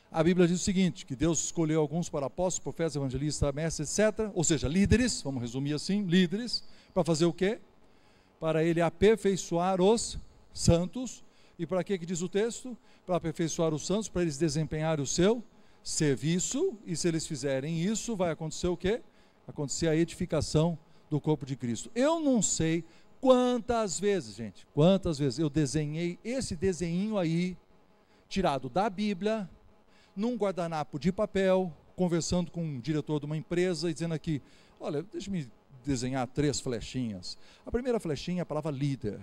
A Bíblia diz o seguinte, que Deus escolheu alguns para apóstolos, profetas, evangelistas, mestres, etc. Ou seja, líderes, vamos resumir assim, líderes, para fazer o quê? Para ele aperfeiçoar os santos. E para que diz o texto? Para aperfeiçoar os santos, para eles desempenharem o seu serviço, e se eles fizerem isso, vai acontecer o quê? Acontecer a edificação do corpo de Cristo. Eu não sei quantas vezes, gente, quantas vezes eu desenhei esse desenho aí, tirado da Bíblia, num guardanapo de papel, conversando com um diretor de uma empresa, e dizendo aqui, olha, deixa-me desenhar 3 flechinhas. A primeira flechinha é a palavra líder.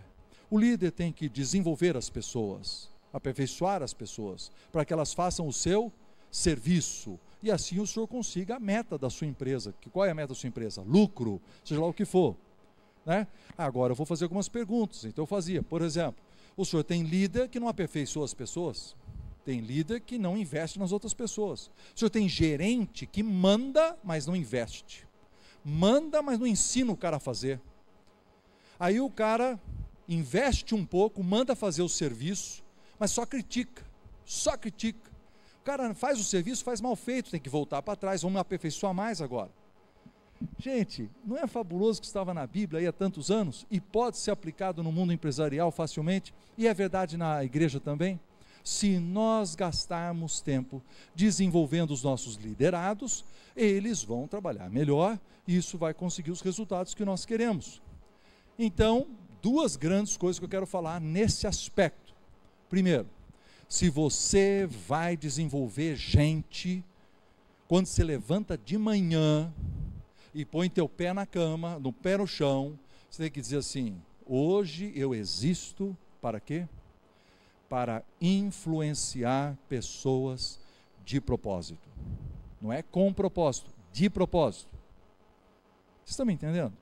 O líder tem que desenvolver as pessoas, aperfeiçoar as pessoas, para que elas façam o seu serviço, e assim o senhor consiga a meta da sua empresa. Qual é a meta da sua empresa? Lucro, seja lá o que for, né? Agora eu vou fazer algumas perguntas. Então eu fazia, por exemplo, o senhor tem líder que não aperfeiçoa as pessoas? Tem líder que não investe nas outras pessoas. O senhor tem gerente que manda, mas não investe. Manda, mas não ensina o cara a fazer. Aí o cara investe um pouco, manda fazer o serviço, mas só critica. O cara faz o serviço, faz mal feito, tem que voltar para trás, vamos aperfeiçoar mais agora. Gente, não é fabuloso que estava na Bíblia aí há tantos anos, e pode ser aplicado no mundo empresarial facilmente, e é verdade na igreja também? Se nós gastarmos tempo desenvolvendo os nossos liderados, eles vão trabalhar melhor, e isso vai conseguir os resultados que nós queremos. Então, 2 grandes coisas que eu quero falar nesse aspecto. Primeiro, se você vai desenvolver gente, quando você levanta de manhã e põe teu pé na cama, no pé no chão, você tem que dizer assim, hoje eu existo para quê? Para influenciar pessoas de propósito. Não é com propósito, de propósito. Vocês estão me entendendo?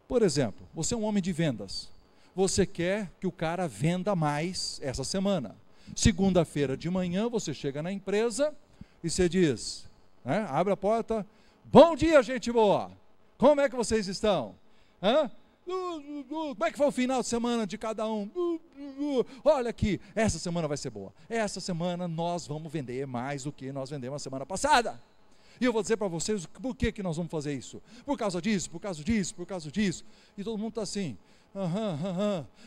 Por exemplo, você é um homem de vendas. Você quer que o cara venda mais essa semana. Segunda-feira de manhã, você chega na empresa e você diz, abre a porta, bom dia, gente boa, como é que vocês estão? Como é que foi o final de semana de cada um? Olha aqui, essa semana vai ser boa. Essa semana nós vamos vender mais do que nós vendemos a semana passada. E eu vou dizer para vocês por que nós vamos fazer isso. Por causa disso, por causa disso, por causa disso. E todo mundo está assim.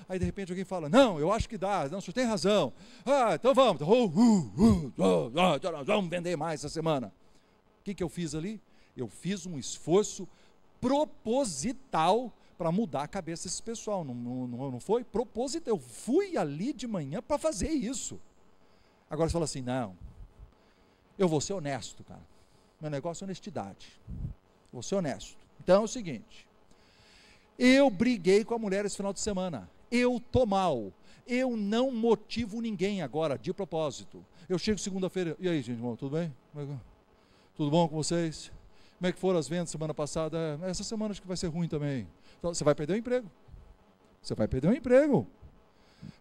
Aí de repente alguém fala, não, eu acho que dá, não, o senhor tem razão. Então vamos. Vamos vender mais essa semana. O que eu fiz ali? Eu fiz um esforço proposital para mudar a cabeça desse pessoal, não foi? Proposital, eu fui ali de manhã para fazer isso. Agora você fala assim, não, eu vou ser honesto, cara, meu negócio é honestidade, vou ser honesto. Então é o seguinte, eu briguei com a mulher esse final de semana, eu tô mal, eu não motivo ninguém agora, de propósito. Eu chego segunda-feira, e aí gente, tudo bem? Tudo bom com vocês? Como é que foram as vendas semana passada? Essa semana acho que vai ser ruim também. Então, você vai perder o emprego. Você vai perder o emprego.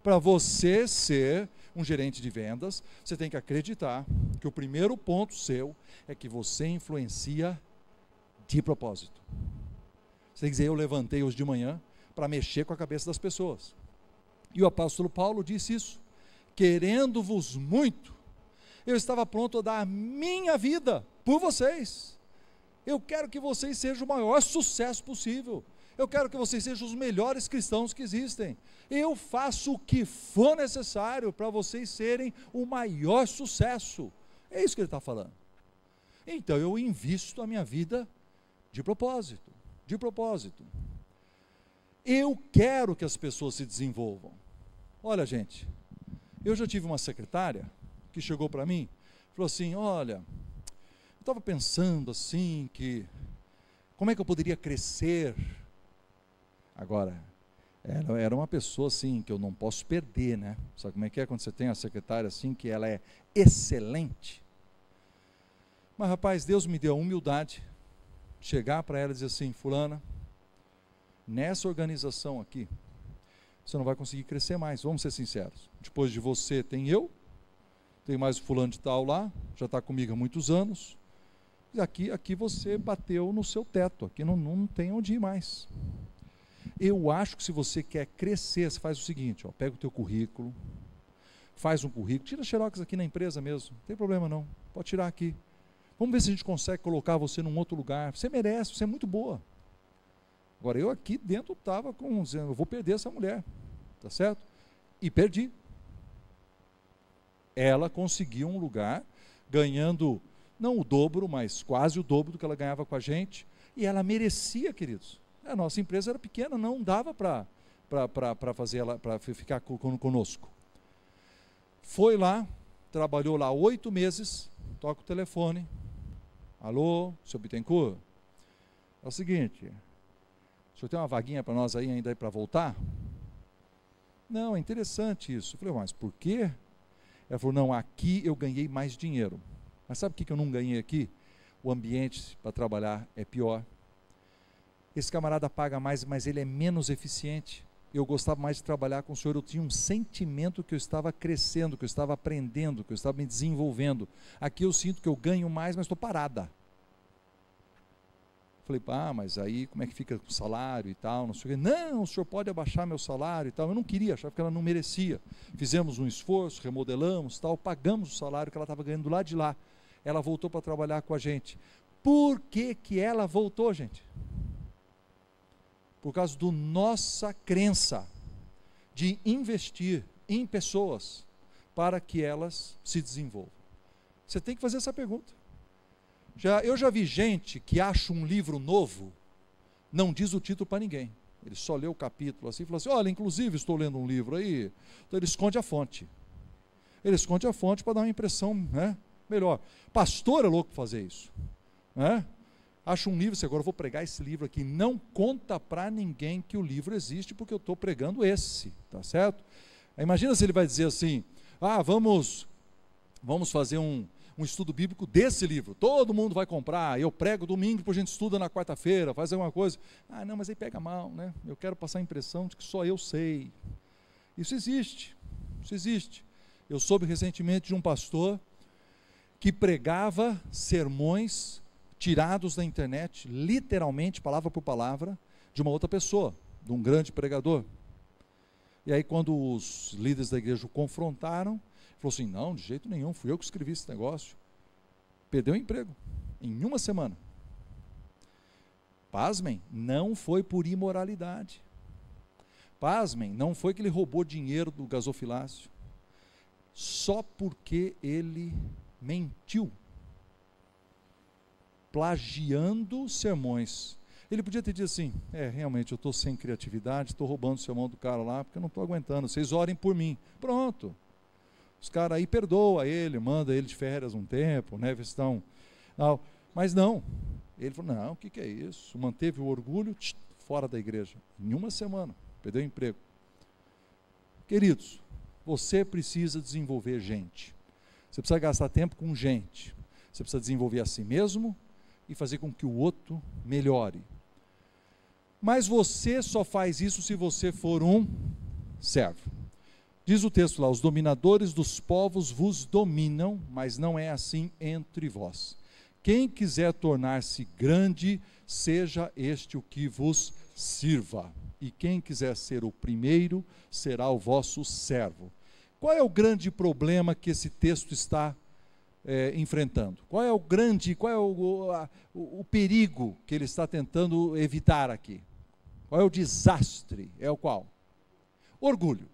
Para você ser um gerente de vendas, você tem que acreditar que o primeiro ponto seu é que você influencia de propósito. Você tem que dizer, eu levantei hoje de manhã para mexer com a cabeça das pessoas. E o apóstolo Paulo disse isso. Querendo-vos muito, eu estava pronto a dar a minha vida por vocês. Eu quero que vocês sejam o maior sucesso possível. Eu quero que vocês sejam os melhores cristãos que existem. Eu faço o que for necessário para vocês serem o maior sucesso. É isso que ele está falando. Então eu invisto a minha vida de propósito. De propósito. Eu quero que as pessoas se desenvolvam. Olha, gente, eu já tive uma secretária que chegou para mim, falou assim, olha, eu estava pensando assim que, como é que eu poderia crescer? Agora, ela era uma pessoa assim, que eu não posso perder, né? Sabe como é que é quando você tem uma secretária assim, que ela é excelente? Mas rapaz, Deus me deu a humildade de chegar para ela e dizer assim, fulana, nessa organização aqui, você não vai conseguir crescer mais, vamos ser sinceros. Depois de você tem eu, tem mais o fulano de tal lá, já está comigo há muitos anos, e aqui você bateu no seu teto, aqui não tem onde ir mais. Eu acho que se você quer crescer, você faz o seguinte, ó, pega o teu currículo, faz um currículo, tira xerox aqui na empresa mesmo, não tem problema não, pode tirar aqui. Vamos ver se a gente consegue colocar você num outro lugar, você merece, você é muito boa. Agora eu aqui dentro estava dizendo, eu vou perder essa mulher, tá certo? E perdi. Ela conseguiu um lugar, ganhando, não o dobro, mas quase o dobro do que ela ganhava com a gente, e ela merecia, queridos. A nossa empresa era pequena, não dava para fazer ela, para ficar conosco. Foi lá, trabalhou lá 8 meses, toca o telefone, alô, seu Bittencourt, é o seguinte, o senhor tem uma vaguinha para nós aí ainda para voltar? Não, é interessante isso. Eu falei, mas por quê? Ela falou, não, aqui eu ganhei mais dinheiro. Mas sabe o que eu não ganhei aqui? O ambiente para trabalhar é pior. Esse camarada paga mais, mas ele é menos eficiente. Eu gostava mais de trabalhar com o senhor, eu tinha um sentimento que eu estava crescendo, que eu estava aprendendo, que eu estava me desenvolvendo. Aqui eu sinto que eu ganho mais, mas estou parada. Falei, mas aí como é que fica o salário e tal, não sei o quê. Não, o senhor pode abaixar meu salário e tal. Eu não queria, achava que ela não merecia. Fizemos um esforço, remodelamos, tal, pagamos o salário que ela estava ganhando lá de lá. Ela voltou para trabalhar com a gente. Por que ela voltou, gente? Por causa da nossa crença de investir em pessoas para que elas se desenvolvam. Você tem que fazer essa pergunta. Eu já vi gente que acha um livro novo, não diz o título para ninguém. Ele só lê o capítulo assim e fala assim, olha, inclusive estou lendo um livro aí. Então ele esconde a fonte. Ele esconde a fonte para dar uma impressão, né, melhor. Pastor é louco para fazer isso. Né? Acha um livro, assim, agora eu vou pregar esse livro aqui. Não conta para ninguém que o livro existe, porque eu estou pregando esse, tá certo? Aí imagina se ele vai dizer assim, vamos fazer um estudo bíblico desse livro, todo mundo vai comprar, eu prego domingo, depois a gente estuda na quarta-feira, faz alguma coisa. Não, mas aí pega mal, né? Eu quero passar a impressão de que só eu sei. Isso existe. Eu soube recentemente de um pastor que pregava sermões tirados da internet, literalmente, palavra por palavra, de uma outra pessoa, de um grande pregador. E aí quando os líderes da igreja o confrontaram, ele falou assim, não, de jeito nenhum, fui eu que escrevi esse negócio. Perdeu o emprego, em uma semana. Pasmem, não foi por imoralidade. Pasmem, não foi que ele roubou dinheiro do gasofilácio. Só porque ele mentiu. Plagiando sermões. Ele podia ter dito assim, realmente eu estou sem criatividade, estou roubando o sermão do cara lá, porque eu não estou aguentando, vocês orem por mim. Pronto. Os caras aí perdoa ele, manda ele de férias um tempo, né, estão... Não, mas não. Ele falou, não, o que é isso? Manteve o orgulho, fora da igreja. Em uma semana, perdeu o emprego. Queridos, você precisa desenvolver gente. Você precisa gastar tempo com gente. Você precisa desenvolver a si mesmo e fazer com que o outro melhore. Mas você só faz isso se você for um servo. Diz o texto lá, os dominadores dos povos vos dominam, mas não é assim entre vós. Quem quiser tornar-se grande, seja este o que vos sirva. E quem quiser ser o primeiro, será o vosso servo. Qual é o grande problema que esse texto está enfrentando? Qual é o perigo que ele está tentando evitar aqui? Qual é o desastre? É o qual? Orgulho.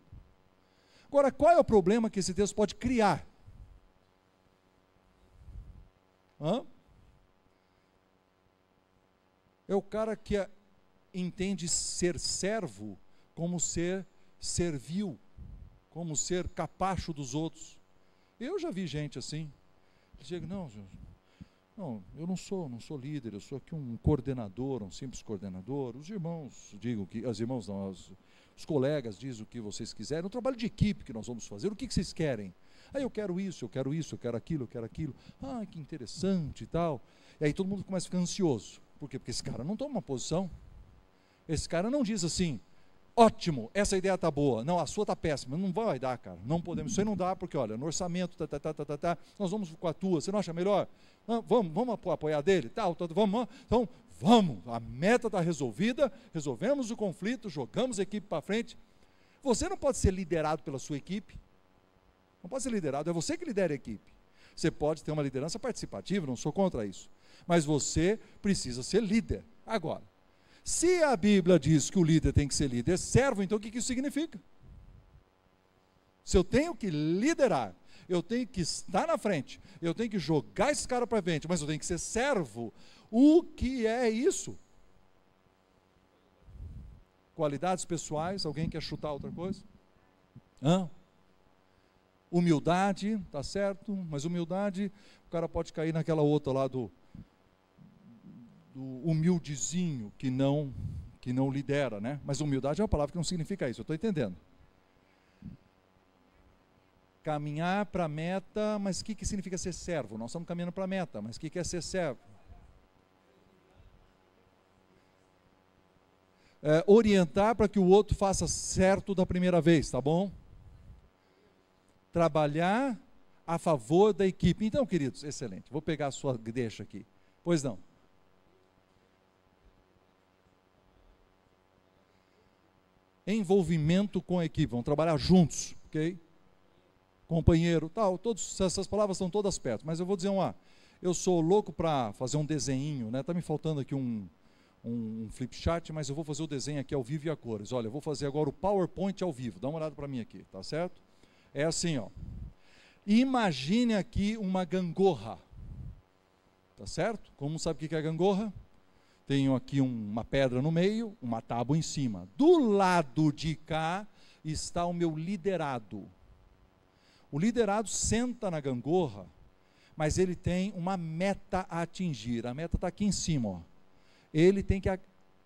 Agora, qual é o problema que esse texto pode criar? É o cara que entende ser servo como ser servil, como ser capacho dos outros. Eu já vi gente assim. Chega, não, eu não sou líder, eu sou aqui um coordenador, um simples coordenador. Os irmãos digam que, os colegas dizem o que vocês quiserem, é um trabalho de equipe que nós vamos fazer, o que vocês querem? Eu quero isso, eu quero isso, eu quero aquilo, eu quero aquilo. Que interessante e tal. E aí todo mundo começa a ficar ansioso. Por quê? Porque esse cara não toma uma posição. Esse cara não diz assim, ótimo, essa ideia está boa. Não, a sua está péssima. Não vai dar, cara. Não podemos. Isso aí não dá, porque, olha, no orçamento, nós vamos com a tua. Você não acha melhor? Não, vamos apoiar dele? Vamos. Então, vamos. A meta está resolvida, resolvemos o conflito, jogamos a equipe para frente. Você não pode ser liderado pela sua equipe. Não pode ser liderado, é você que lidera a equipe. Você pode ter uma liderança participativa, não sou contra isso. Mas você precisa ser líder. Agora, se a Bíblia diz que o líder tem que ser líder servo, então o que isso significa? Se eu tenho que liderar, eu tenho que estar na frente, eu tenho que jogar esse cara para frente, mas eu tenho que ser servo, o que é isso? Qualidades pessoais, alguém quer chutar outra coisa? Humildade, tá certo, mas humildade, o cara pode cair naquela outra lá do humildezinho que não lidera, né? Mas humildade é uma palavra que não significa isso, eu estou entendendo. Caminhar para a meta, mas o que significa ser servo? Nós estamos caminhando para a meta, mas o que é ser servo? Orientar para que o outro faça certo da primeira vez, tá bom? Trabalhar a favor da equipe. Então, queridos, excelente. Vou pegar a sua deixa aqui. Pois não. Envolvimento com a equipe. Vamos trabalhar juntos, ok? Companheiro, tal. Essas palavras estão todas perto. Mas eu vou dizer eu sou louco para fazer um desenho, né? Está me faltando aqui um flip chart, mas eu vou fazer o desenho aqui ao vivo e a cores. Olha, eu vou fazer agora o PowerPoint ao vivo. Dá uma olhada para mim aqui, tá certo? É assim, ó. Imagine aqui uma gangorra. Tá certo? Como sabe o que é gangorra? Tenho aqui uma pedra no meio, uma tábua em cima. Do lado de cá está o meu liderado. O liderado senta na gangorra, mas ele tem uma meta a atingir. A meta está aqui em cima, ó. Ele tem que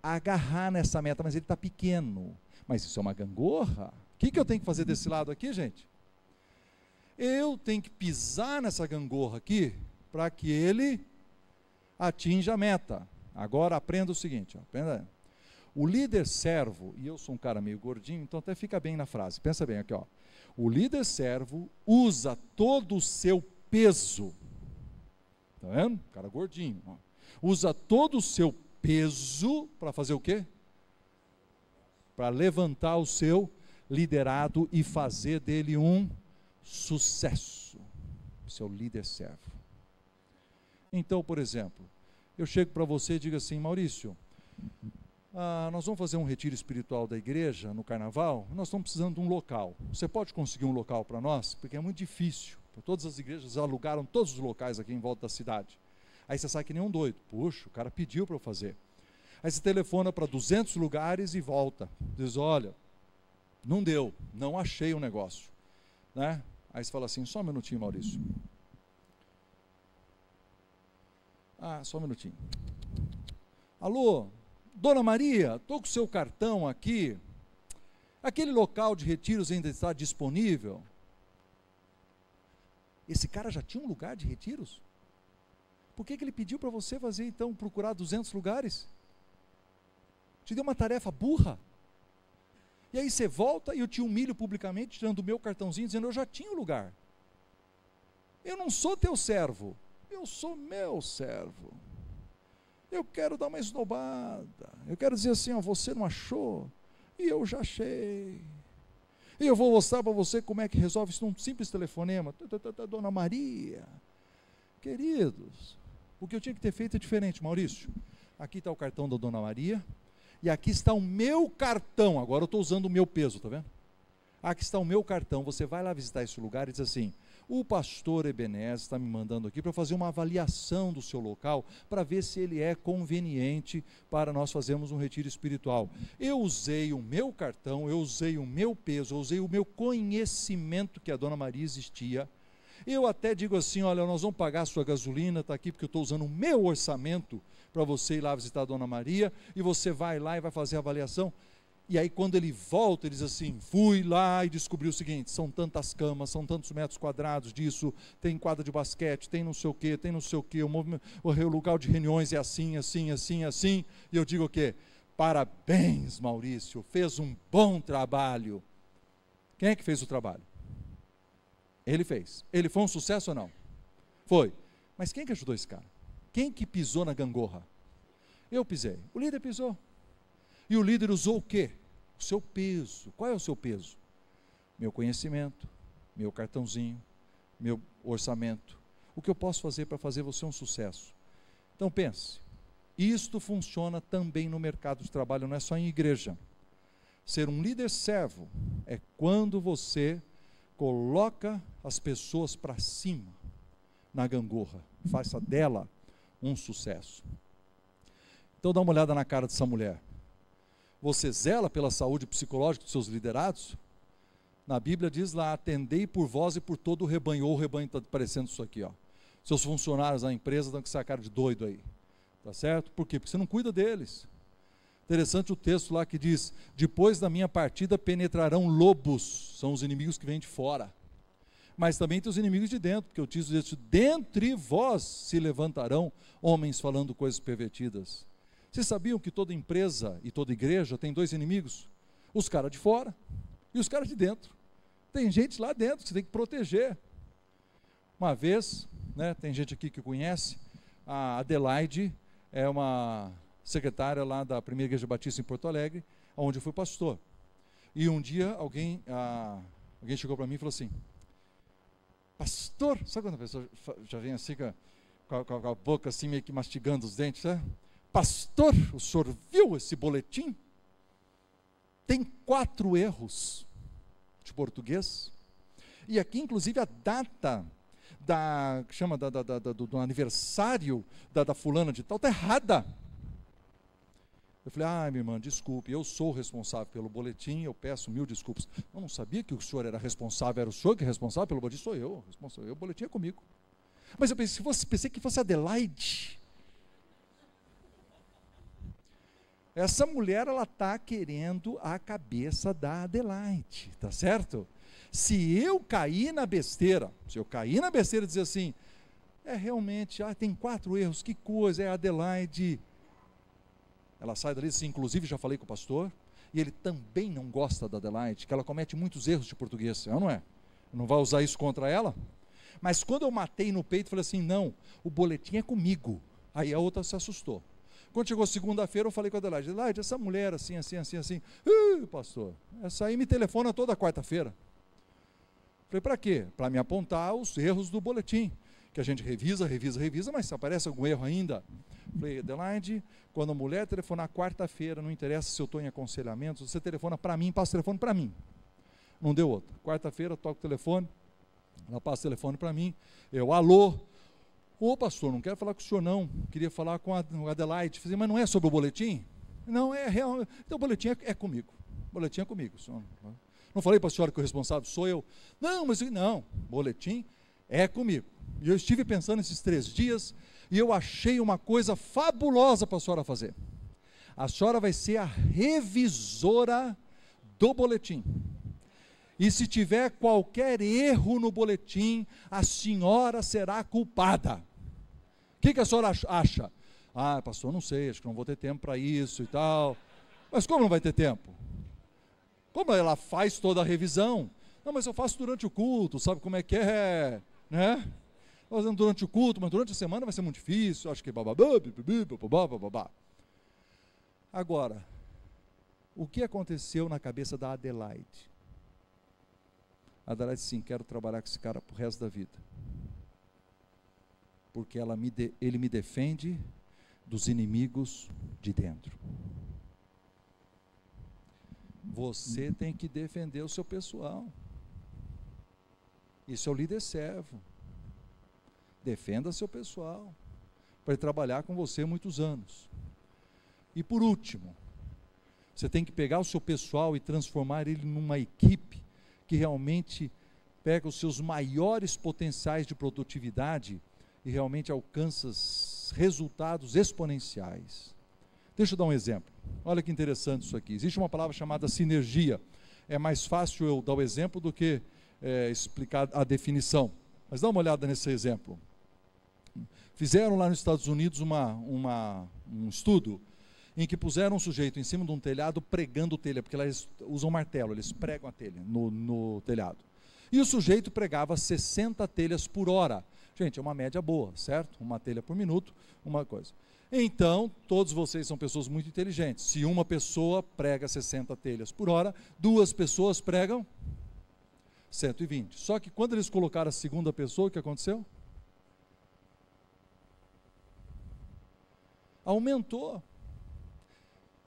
agarrar nessa meta, mas ele está pequeno. Mas isso é uma gangorra? O que eu tenho que fazer desse lado aqui, gente? Eu tenho que pisar nessa gangorra aqui, para que ele atinja a meta. Agora aprenda o seguinte, ó, aprenda. O líder servo, e eu sou um cara meio gordinho, então até fica bem na frase, pensa bem aqui, ó. O líder servo usa todo o seu peso, tá vendo? Cara gordinho, ó. Usa todo o seu peso para fazer o quê? para levantar o seu liderado e fazer dele um sucesso, seu líder servo. Então, por exemplo, eu chego para você e digo assim: Maurício, nós vamos fazer um retiro espiritual da igreja no carnaval, nós estamos precisando de um local, você pode conseguir um local para nós? Porque é muito difícil, todas as igrejas alugaram todos os locais aqui em volta da cidade. Aí você sai que nem um doido, puxa, o cara pediu para eu fazer. Aí você telefona para 200 lugares e volta, diz: olha, não deu, não achei o negócio, né? Aí você fala assim: só um minutinho, Maurício. Só um minutinho. Alô, Dona Maria, estou com o seu cartão aqui, aquele local de retiros ainda está disponível? Esse cara já tinha um lugar de retiros? Por que ele pediu para você fazer, então, procurar 200 lugares? Te deu uma tarefa burra. E aí você volta e eu te humilho publicamente, tirando o meu cartãozinho, dizendo: eu já tinha um lugar. Eu não sou teu servo, eu sou meu servo. Eu quero dar uma esnobada, eu quero dizer assim: ó, você não achou, e eu já achei. E eu vou mostrar para você como é que resolve isso num simples telefonema. Dona Maria, queridos, o que eu tinha que ter feito é diferente, Maurício. Aqui está o cartão da Dona Maria, e aqui está o meu cartão. Agora eu estou usando o meu peso, está vendo? Aqui está o meu cartão. Você vai lá visitar esse lugar e diz assim: o pastor Ebenezer está me mandando aqui para fazer uma avaliação do seu local, para ver se ele é conveniente para nós fazermos um retiro espiritual. Eu usei o meu cartão, eu usei o meu peso, eu usei o meu conhecimento que a Dona Maria existia. Eu até digo assim: olha, nós vamos pagar a sua gasolina, está aqui porque eu estou usando o meu orçamento para você ir lá visitar a Dona Maria, e você vai lá e vai fazer a avaliação. E aí quando ele volta, ele diz assim: fui lá e descobri o seguinte, são tantas camas, são tantos metros quadrados disso, tem quadra de basquete, tem não sei o que, o lugar de reuniões é assim, assim, assim, assim. E eu digo o quê? Parabéns, Maurício, fez um bom trabalho. Quem é que fez o trabalho? Ele fez. Ele foi um sucesso ou não? Foi. Mas quem que ajudou esse cara? Quem que pisou na gangorra? Eu pisei. O líder pisou. E o líder usou o quê? O seu peso. Qual é o seu peso? Meu conhecimento, meu cartãozinho, meu orçamento. O que eu posso fazer para fazer você um sucesso? Então pense, isto funciona também no mercado de trabalho, não é só em igreja. Ser um líder servo é quando você coloca as pessoas para cima, na gangorra, faça dela um sucesso. Então dá uma olhada na cara dessa mulher. Você zela pela saúde psicológica dos seus liderados? Na Bíblia diz lá: atendei por vós e por todo o rebanho. Ou o rebanho está parecendo isso aqui, ó. Seus funcionários da empresa estão com essa cara de doido aí, tá certo? Por quê? Porque você não cuida deles. Interessante o texto lá que diz: depois da minha partida penetrarão lobos, são os inimigos que vêm de fora, mas também tem os inimigos de dentro, porque o texto diz: dentre vós se levantarão homens falando coisas pervertidas. Vocês sabiam que toda empresa e toda igreja tem dois inimigos? Os caras de fora e os caras de dentro. Tem gente lá dentro que você tem que proteger. Uma vez, né, tem gente aqui que conhece, a Adelaide é uma secretária lá da Primeira Igreja Batista em Porto Alegre, onde eu fui pastor. E um dia alguém chegou para mim e falou assim: pastor, sabe quando a pessoa já vem assim com a boca assim meio que mastigando os dentes, né? Pastor, o senhor viu esse boletim? Tem 4 erros de português. E aqui, inclusive, a data do aniversário da fulana de tal está errada. Eu falei: minha irmã, desculpe, eu sou o responsável pelo boletim, eu peço 1000 desculpas. Eu não sabia que o senhor era responsável, era o senhor que é responsável pelo boletim? Sou eu, o boletim é comigo. Mas eu pensei que fosse Adelaide. Essa mulher, ela está querendo a cabeça da Adelaide, tá certo? Se eu cair na besteira e dizer assim: realmente, tem 4 erros, que coisa, é a Adelaide. Ela sai dali assim: inclusive já falei com o pastor, e ele também não gosta da Adelaide, que ela comete muitos erros de português, não é? Não vai usar isso contra ela? Mas quando eu matei no peito, falei assim: não, o boletim é comigo. Aí a outra se assustou. Quando chegou segunda-feira, eu falei com a Adelaide, Adelaide, essa mulher assim, pastor, essa aí me telefona toda quarta-feira. Falei, para quê? Para me apontar os erros do boletim, que a gente revisa, mas se aparece algum erro ainda. Falei, Adelaide, quando a mulher telefonar quarta-feira, não interessa se eu estou em aconselhamento, você telefona para mim, passa o telefone para mim. Não deu outra. Quarta-feira, eu toco o telefone, ela passa o telefone para mim, eu, alô, ô pastor, não quero falar com o senhor não, queria falar com a Adelaide. Falei, mas não é sobre o boletim? Não, é real, então o boletim é comigo, o boletim é comigo. Senhor. Não falei para a senhora que o responsável sou eu? Não, boletim é comigo. E eu estive pensando esses 3 dias, e eu achei uma coisa fabulosa para a senhora fazer. A senhora vai ser a revisora do boletim. E se tiver qualquer erro no boletim, a senhora será culpada. O que a senhora acha? Ah, pastor, não sei, acho que não vou ter tempo para isso e tal. Mas como não vai ter tempo? Como ela faz toda a revisão? Não, mas eu faço durante o culto, sabe como é que é, né? Fazendo durante o culto, mas durante a semana vai ser muito difícil, acho que bababá. Agora, o que aconteceu na cabeça da Adelaide? A Adelaide disse, sim, quero trabalhar com esse cara pro resto da vida. Porque ele me defende dos inimigos de dentro. Você tem que defender o seu pessoal. Isso é o líder servo. Defenda seu pessoal, para ele trabalhar com você muitos anos. E por último, você tem que pegar o seu pessoal e transformar ele numa equipe que realmente pega os seus maiores potenciais de produtividade e realmente alcança resultados exponenciais. Deixa eu dar um exemplo. Olha que interessante isso aqui. Existe uma palavra chamada sinergia. É mais fácil eu dar o exemplo do que explicar a definição. Mas dá uma olhada nesse exemplo. Fizeram lá nos Estados Unidos um estudo em que puseram um sujeito em cima de um telhado pregando telha, porque eles usam martelo, eles pregam a telha no telhado. E o sujeito pregava 60 telhas por hora. Gente, é uma média boa, certo? Uma telha por minuto, uma coisa. Então, todos vocês são pessoas muito inteligentes. Se uma pessoa prega 60 telhas por hora, 2 pessoas pregam 120. Só que quando eles colocaram a segunda pessoa, o que aconteceu? Aumentou.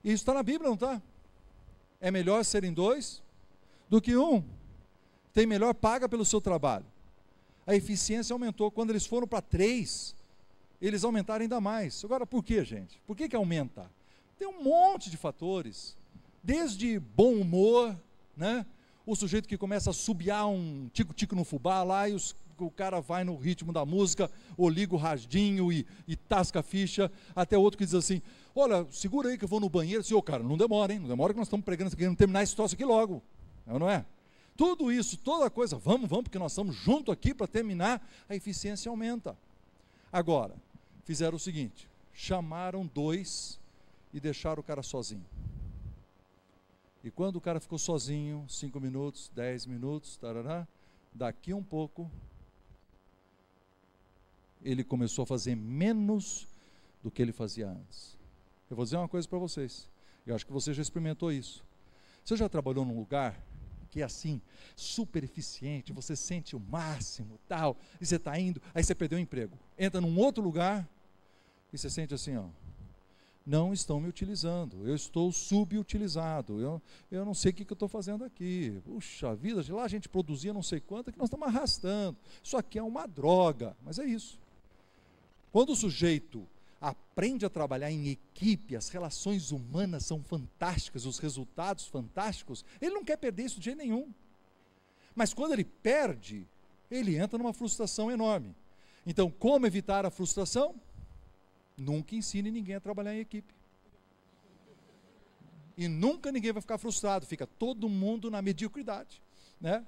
Isso está na Bíblia, não está? É melhor serem 2 do que 1. Tem melhor paga pelo seu trabalho. A eficiência aumentou. Quando eles foram para 3, eles aumentaram ainda mais. Agora, por que, gente? Por que aumenta? Tem um monte de fatores. Desde bom humor, né? O sujeito que começa a subiar um tico-tico no fubá lá e o cara vai no ritmo da música, ou liga o radinho e tasca a ficha, até outro que diz assim, olha, segura aí que eu vou no banheiro. Assim, cara, não demora, hein? Não demora que nós estamos pregando, querendo terminar esse troço aqui logo. Não é? Tudo isso, toda coisa, vamos, porque nós estamos juntos aqui para terminar, a eficiência aumenta. Agora, fizeram o seguinte, chamaram 2 e deixaram o cara sozinho. E quando o cara ficou sozinho, 5 minutos, 10 minutos, tarará, daqui um pouco, ele começou a fazer menos do que ele fazia antes. Eu vou dizer uma coisa para vocês, eu acho que você já experimentou isso. Você já trabalhou num lugar que é assim, super eficiente, você sente o máximo, tal, e você está indo, aí você perdeu o emprego, entra num outro lugar, e você sente assim, ó, não estão me utilizando, eu estou subutilizado, eu não sei o que eu estou fazendo aqui, puxa vida, de lá a gente produzia não sei quanto, que nós estamos arrastando, isso aqui é uma droga, mas é isso. Quando o sujeito aprende a trabalhar em equipe, as relações humanas são fantásticas, os resultados fantásticos, ele não quer perder isso de jeito nenhum. Mas quando ele perde, ele entra numa frustração enorme. Então, como evitar a frustração? Nunca ensine ninguém a trabalhar em equipe. E nunca ninguém vai ficar frustrado, fica todo mundo na mediocridade, né?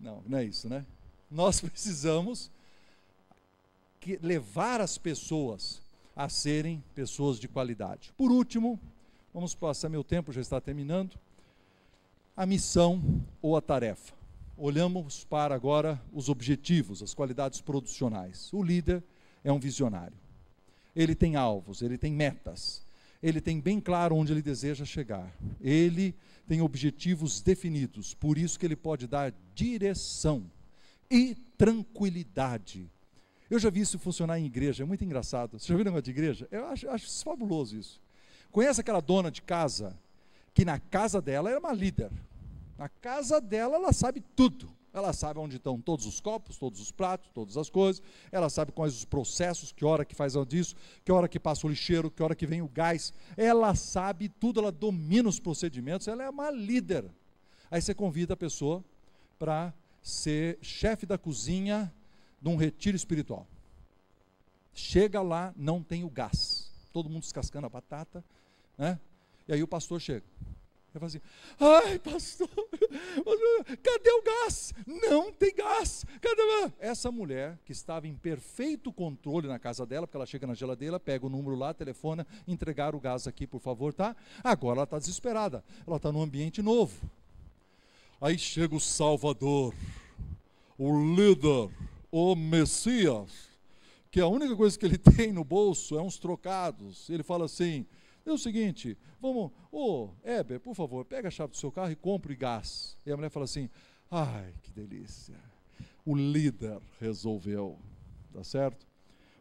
Não é isso, né? Nós precisamos levar as pessoas a serem pessoas de qualidade. Por último, vamos passar, meu tempo já está terminando, a missão ou a tarefa. Olhamos para agora os objetivos, as qualidades producionais. O líder é um visionário. Ele tem alvos, ele tem metas. ele tem bem claro onde ele deseja chegar. Ele tem objetivos definidos, por isso que ele pode dar direção e tranquilidade. Eu já vi isso funcionar em igreja, é muito engraçado. Você já viu negócio de igreja? Eu acho fabuloso isso. Conhece aquela dona de casa, que na casa dela é uma líder. Na casa dela ela sabe tudo. Ela sabe onde estão todos os copos, todos os pratos, todas as coisas. Ela sabe quais os processos, que hora que faz disso, que hora que passa o lixeiro, que hora que vem o gás. Ela sabe tudo, ela domina os procedimentos, ela é uma líder. Aí você convida a pessoa para ser chefe da cozinha de um retiro espiritual. Chega lá, não tem o gás. Todo mundo descascando a batata, né? E aí o pastor chega. Ele fala assim: ai, pastor, cadê o gás? Não tem gás. Cadê? Essa mulher, que estava em perfeito controle na casa dela, porque ela chega na geladeira, pega o número lá, telefona, entregar o gás aqui, por favor, tá? Agora ela está desesperada. Ela está num ambiente novo. Aí chega o Salvador, o líder, o Messias, que a única coisa que ele tem no bolso é uns trocados. Ele fala assim: é o seguinte, vamos, Heber, por favor, pega a chave do seu carro e compre gás. E a mulher fala assim: ai, que delícia, o líder resolveu, tá certo?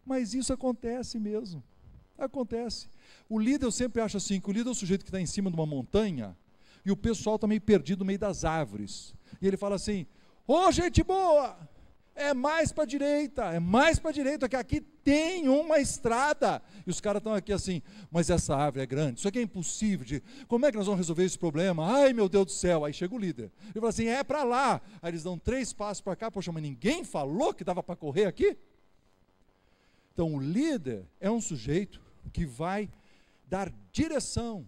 Mas isso acontece mesmo, acontece. O líder, eu sempre acho assim, que o líder é o sujeito que está em cima de uma montanha, e o pessoal está meio perdido no meio das árvores, e ele fala assim: gente boa, é mais para a direita, que aqui tem uma estrada. E os caras estão aqui assim: mas essa árvore é grande, isso aqui é impossível, como é que nós vamos resolver esse problema? Ai, meu Deus do céu. Aí chega o líder, ele fala assim: é para lá. Aí eles dão 3 passos para cá. Poxa, mas ninguém falou que dava para correr aqui? Então o líder é um sujeito que vai dar direção.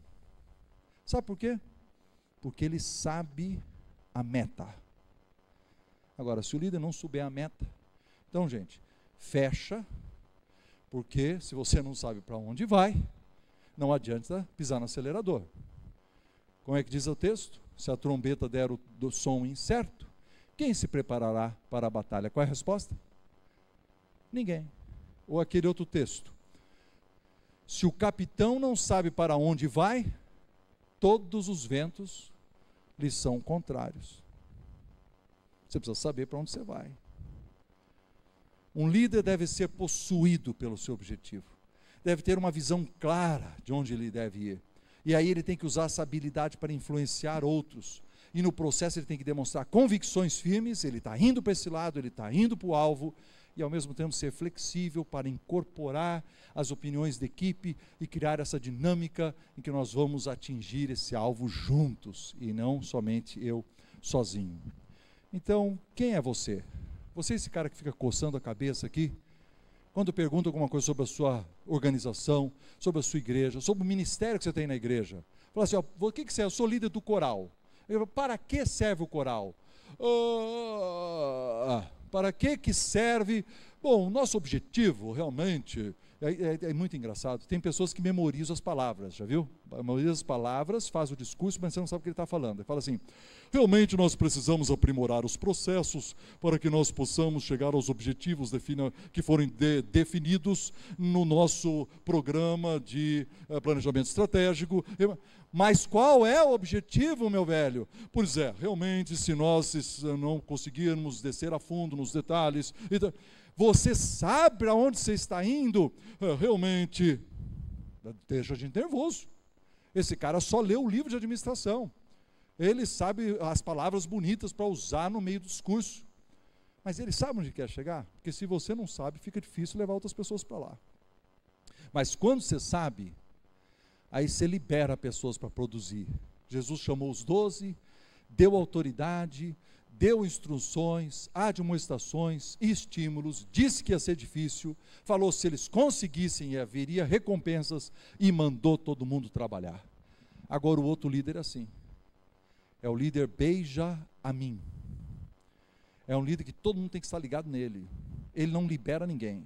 Sabe por quê? Porque ele sabe a meta. Agora, se o líder não souber a meta, então, gente, fecha, porque se você não sabe para onde vai, não adianta pisar no acelerador. Como é que diz o texto? Se a trombeta der o som incerto, quem se preparará para a batalha? Qual é a resposta? Ninguém. Ou aquele outro texto: se o capitão não sabe para onde vai, todos os ventos lhe são contrários. Você precisa saber para onde você vai. Um líder deve ser possuído pelo seu objetivo. Deve ter uma visão clara de onde ele deve ir. E aí ele tem que usar essa habilidade para influenciar outros. E no processo ele tem que demonstrar convicções firmes, ele está indo para esse lado, ele está indo para o alvo, e ao mesmo tempo ser flexível para incorporar as opiniões da equipe e criar essa dinâmica em que nós vamos atingir esse alvo juntos, e não somente eu sozinho. Então, quem é você? Você é esse cara que fica coçando a cabeça aqui, quando pergunta alguma coisa sobre a sua organização, sobre a sua igreja, sobre o ministério que você tem na igreja. Fala assim: o que você é? Eu sou líder do coral. Eu falo: para que serve o coral? Para que serve? Bom, o nosso objetivo realmente é muito engraçado. Tem pessoas que memorizam as palavras, já viu? Memoriza as palavras, faz o discurso, mas você não sabe o que ele está falando. Ele fala assim: realmente nós precisamos aprimorar os processos para que nós possamos chegar aos objetivos que forem definidos no nosso programa de planejamento estratégico. Mas qual é o objetivo, meu velho? Pois é, realmente, se nós não conseguirmos descer a fundo nos detalhes, você sabe aonde você está indo? Realmente, deixa a gente nervoso. Esse cara só leu o livro de administração. Ele sabe as palavras bonitas para usar no meio do discurso. Mas ele sabe onde quer chegar? Porque se você não sabe, fica difícil levar outras pessoas para lá. Mas quando você sabe, aí você libera pessoas para produzir. Jesus chamou os 12, deu autoridade, deu instruções, admoestações e estímulos, disse que ia ser difícil, falou se eles conseguissem haveria recompensas e mandou todo mundo trabalhar. Agora o outro líder é assim, é o líder beija a mim, é um líder que todo mundo tem que estar ligado nele, ele não libera ninguém,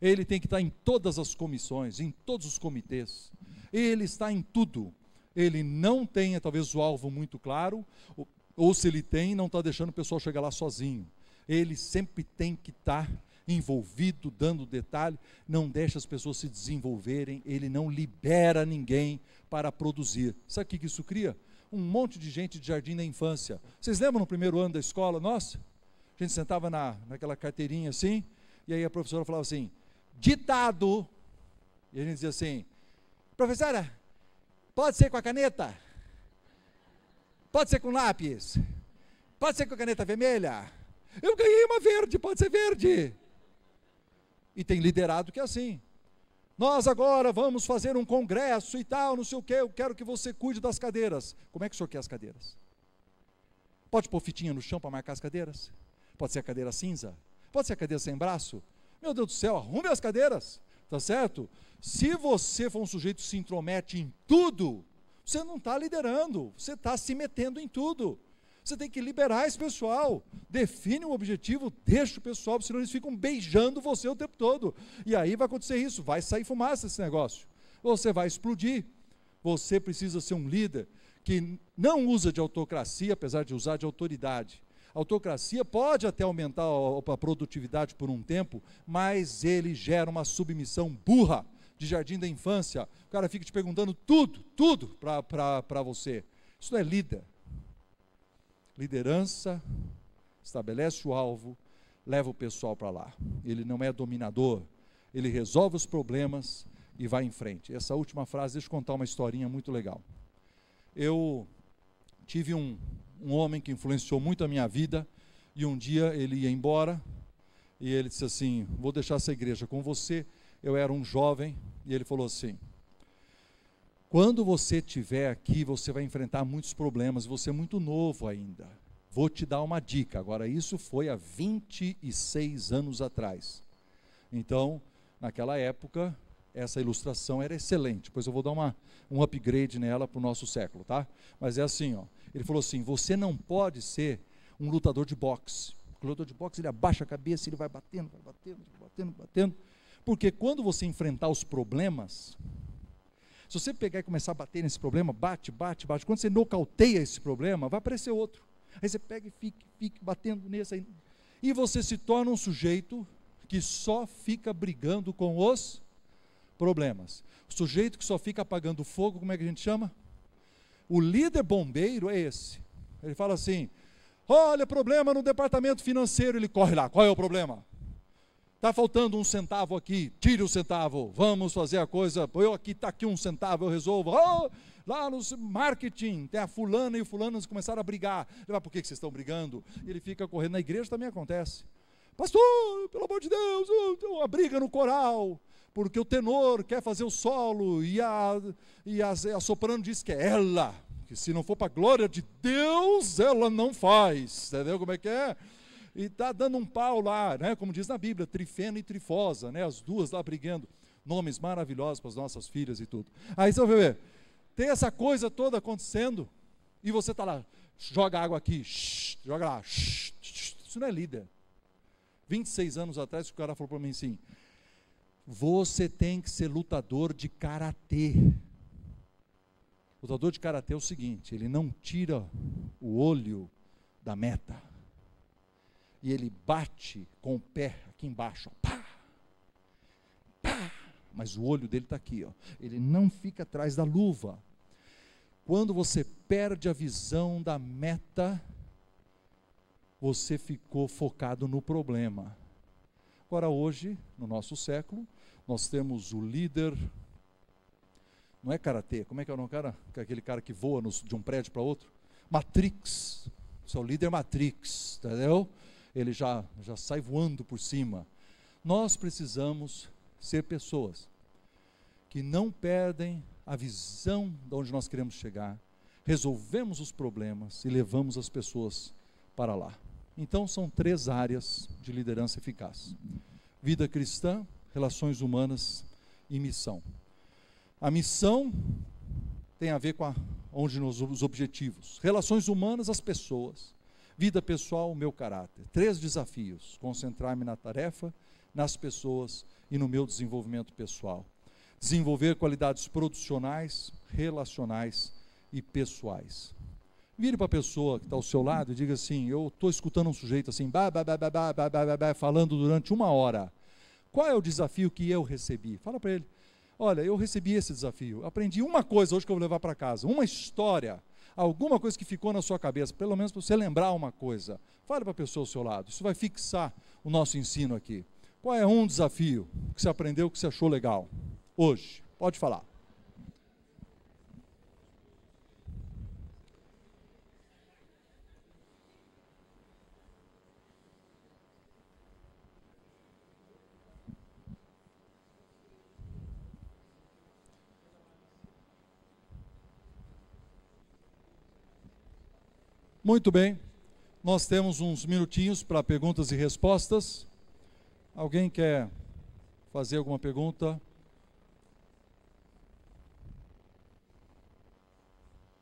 ele tem que estar em todas as comissões, em todos os comitês, ele está em tudo, ele não tem talvez o alvo muito claro, ou se ele tem, não está deixando o pessoal chegar lá sozinho. Ele sempre tem que estar envolvido, dando detalhe, não deixa as pessoas se desenvolverem, ele não libera ninguém para produzir. Sabe o que isso cria? Um monte de gente de jardim da infância. Vocês lembram no primeiro ano da escola, nossa? A gente sentava naquela carteirinha assim, e aí a professora falava assim, ditado, e a gente dizia assim, professora, pode ser com a caneta? Pode ser com lápis? Pode ser com a caneta vermelha? Eu ganhei uma verde, pode ser verde. E tem liderado que é assim. Nós agora vamos fazer um congresso e tal, não sei o que, eu quero que você cuide das cadeiras. Como é que o senhor quer as cadeiras? Pode pôr fitinha no chão para marcar as cadeiras? Pode ser a cadeira cinza? Pode ser a cadeira sem braço? Meu Deus do céu, arrume as cadeiras, tá certo? Se você for um sujeito que se intromete em tudo, você não está liderando, você está se metendo em tudo. Você tem que liberar esse pessoal, define um objetivo, deixa o pessoal, senão eles ficam beijando você o tempo todo, e aí vai acontecer isso, vai sair fumaça esse negócio, você vai explodir. Você precisa ser um líder que não usa de autocracia, apesar de usar de autoridade. A autocracia pode até aumentar a produtividade por um tempo, mas ele gera uma submissão burra, de jardim da infância, o cara fica te perguntando tudo para você. Isso não é líder. Liderança estabelece o alvo, leva o pessoal para lá. Ele não é dominador, ele resolve os problemas e vai em frente. Essa última frase, deixa eu contar uma historinha muito legal. Eu tive um homem que influenciou muito a minha vida, e um dia ele ia embora, e ele disse assim, vou deixar essa igreja com você. Eu era um jovem, e ele falou assim, quando você estiver aqui, você vai enfrentar muitos problemas, você é muito novo ainda. Vou te dar uma dica. Agora, isso foi há 26 anos atrás. Então, naquela época, essa ilustração era excelente. Depois eu vou dar um upgrade nela para o nosso século, tá? Mas é assim, ó. Ele falou assim, você não pode ser um lutador de boxe. O lutador de boxe, ele abaixa a cabeça, ele vai batendo, porque quando você enfrentar os problemas, se você pegar e começar a bater nesse problema, bate, quando você nocauteia esse problema, vai aparecer outro. Aí você pega e fica batendo nesse aí. E você se torna um sujeito que só fica brigando com os problemas. O sujeito que só fica apagando fogo, como é que a gente chama? O líder bombeiro é esse. Ele fala assim, olha, problema no departamento financeiro, ele corre lá, qual é o problema? Está faltando um centavo aqui, tire o centavo, vamos fazer a coisa, está aqui um centavo, eu resolvo. Oh, lá no marketing, tem a fulana e o fulano começaram a brigar. Ele fala, por que vocês estão brigando? Ele fica correndo, na igreja também acontece. Pastor, pelo amor de Deus, tem uma briga no coral, porque o tenor quer fazer o solo, e a soprano diz que é ela, que se não for para a glória de Deus, ela não faz, entendeu como é que é? E está dando um pau lá, né? Como diz na Bíblia, Trifena e Trifosa, né? As duas lá brigando, nomes maravilhosos para as nossas filhas e tudo. Aí você vai ver, tem essa coisa toda acontecendo, e você está lá, joga água aqui, joga lá, isso não é líder. 26 anos atrás, o cara falou para mim assim, você tem que ser lutador de karatê. Lutador de karatê é o seguinte, ele não tira o olho da meta, e ele bate com o pé aqui embaixo, ó, pá, pá, mas o olho dele está aqui, ó. Ele não fica atrás da luva. Quando você perde a visão da meta, você ficou focado no problema. Agora hoje, no nosso século, nós temos o líder, não é karatê, como é que é o nome, cara? Aquele cara que voa de um prédio para outro? Matrix, você é o líder Matrix, entendeu? Ele já sai voando por cima. Nós precisamos ser pessoas que não perdem a visão de onde nós queremos chegar, resolvemos os problemas e levamos as pessoas para lá. Então são 3 áreas de liderança eficaz: vida cristã, relações humanas e missão. A missão tem a ver com os objetivos. Relações humanas, as pessoas. Vida pessoal, o meu caráter. 3 desafios: concentrar-me na tarefa, nas pessoas e no meu desenvolvimento pessoal. Desenvolver qualidades producionais, relacionais e pessoais. Vire para a pessoa que está ao seu lado e diga assim: eu estou escutando um sujeito assim, falando durante 1 hora. Qual é o desafio que eu recebi? Fala para ele: olha, eu recebi esse desafio, aprendi uma coisa hoje que eu vou levar para casa, uma história, alguma coisa que ficou na sua cabeça, pelo menos para você lembrar uma coisa. Fale para a pessoa ao seu lado, isso vai fixar o nosso ensino aqui. Qual é um desafio que você aprendeu, que você achou legal hoje? Pode falar. Muito bem, nós temos uns minutinhos para perguntas e respostas. Alguém quer fazer alguma pergunta?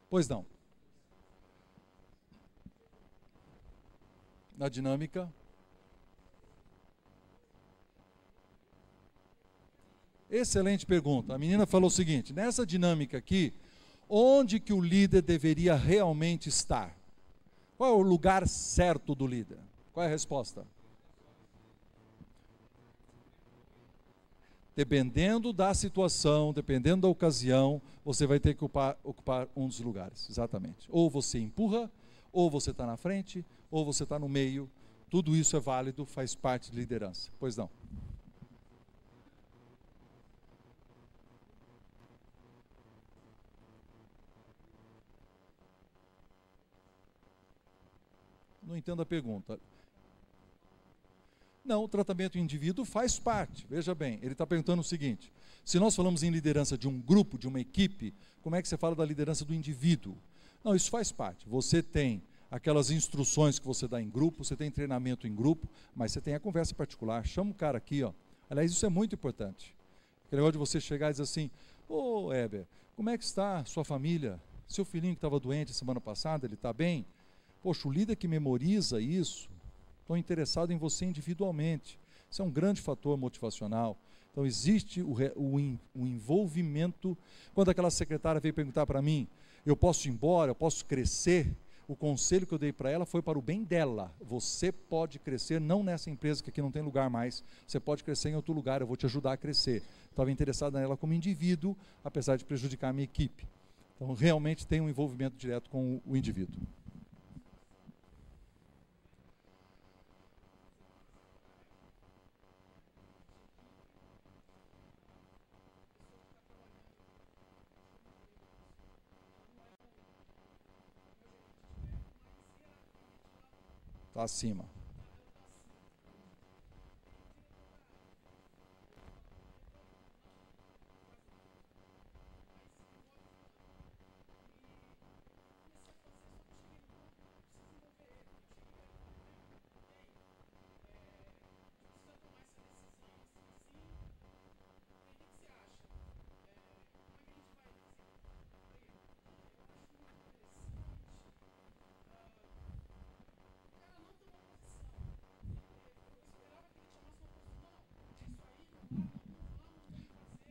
Pois não. Na dinâmica. Excelente pergunta. A menina falou o seguinte: nessa dinâmica aqui, onde que o líder deveria realmente estar? Qual é o lugar certo do líder? Qual é a resposta? Dependendo da situação, dependendo da ocasião, você vai ter que ocupar um dos lugares, exatamente. Ou você empurra, ou você está na frente, ou você está no meio. Tudo isso é válido, faz parte de liderança. Pois não. Não entendo a pergunta. Não, o tratamento do indivíduo faz parte. Veja bem, ele está perguntando o seguinte: se nós falamos em liderança de um grupo, de uma equipe, como é que você fala da liderança do indivíduo? Não, isso faz parte. Você tem aquelas instruções que você dá em grupo, você tem treinamento em grupo, mas você tem a conversa particular. Chama o cara aqui, ó. Aliás, isso é muito importante. Aquele negócio de você chegar e dizer assim: ô Heber, como é que está a sua família? Seu filhinho que estava doente semana passada, ele está bem? Poxa, o líder que memoriza isso, estou interessado em você individualmente. Isso é um grande fator motivacional. Então, existe o envolvimento. Quando aquela secretária veio perguntar para mim: eu posso ir embora, eu posso crescer? O conselho que eu dei para ela foi para o bem dela. Você pode crescer, não nessa empresa que aqui não tem lugar mais. Você pode crescer em outro lugar, eu vou te ajudar a crescer. Estava interessado nela como indivíduo, apesar de prejudicar a minha equipe. Então, realmente tem um envolvimento direto com o indivíduo. Está acima.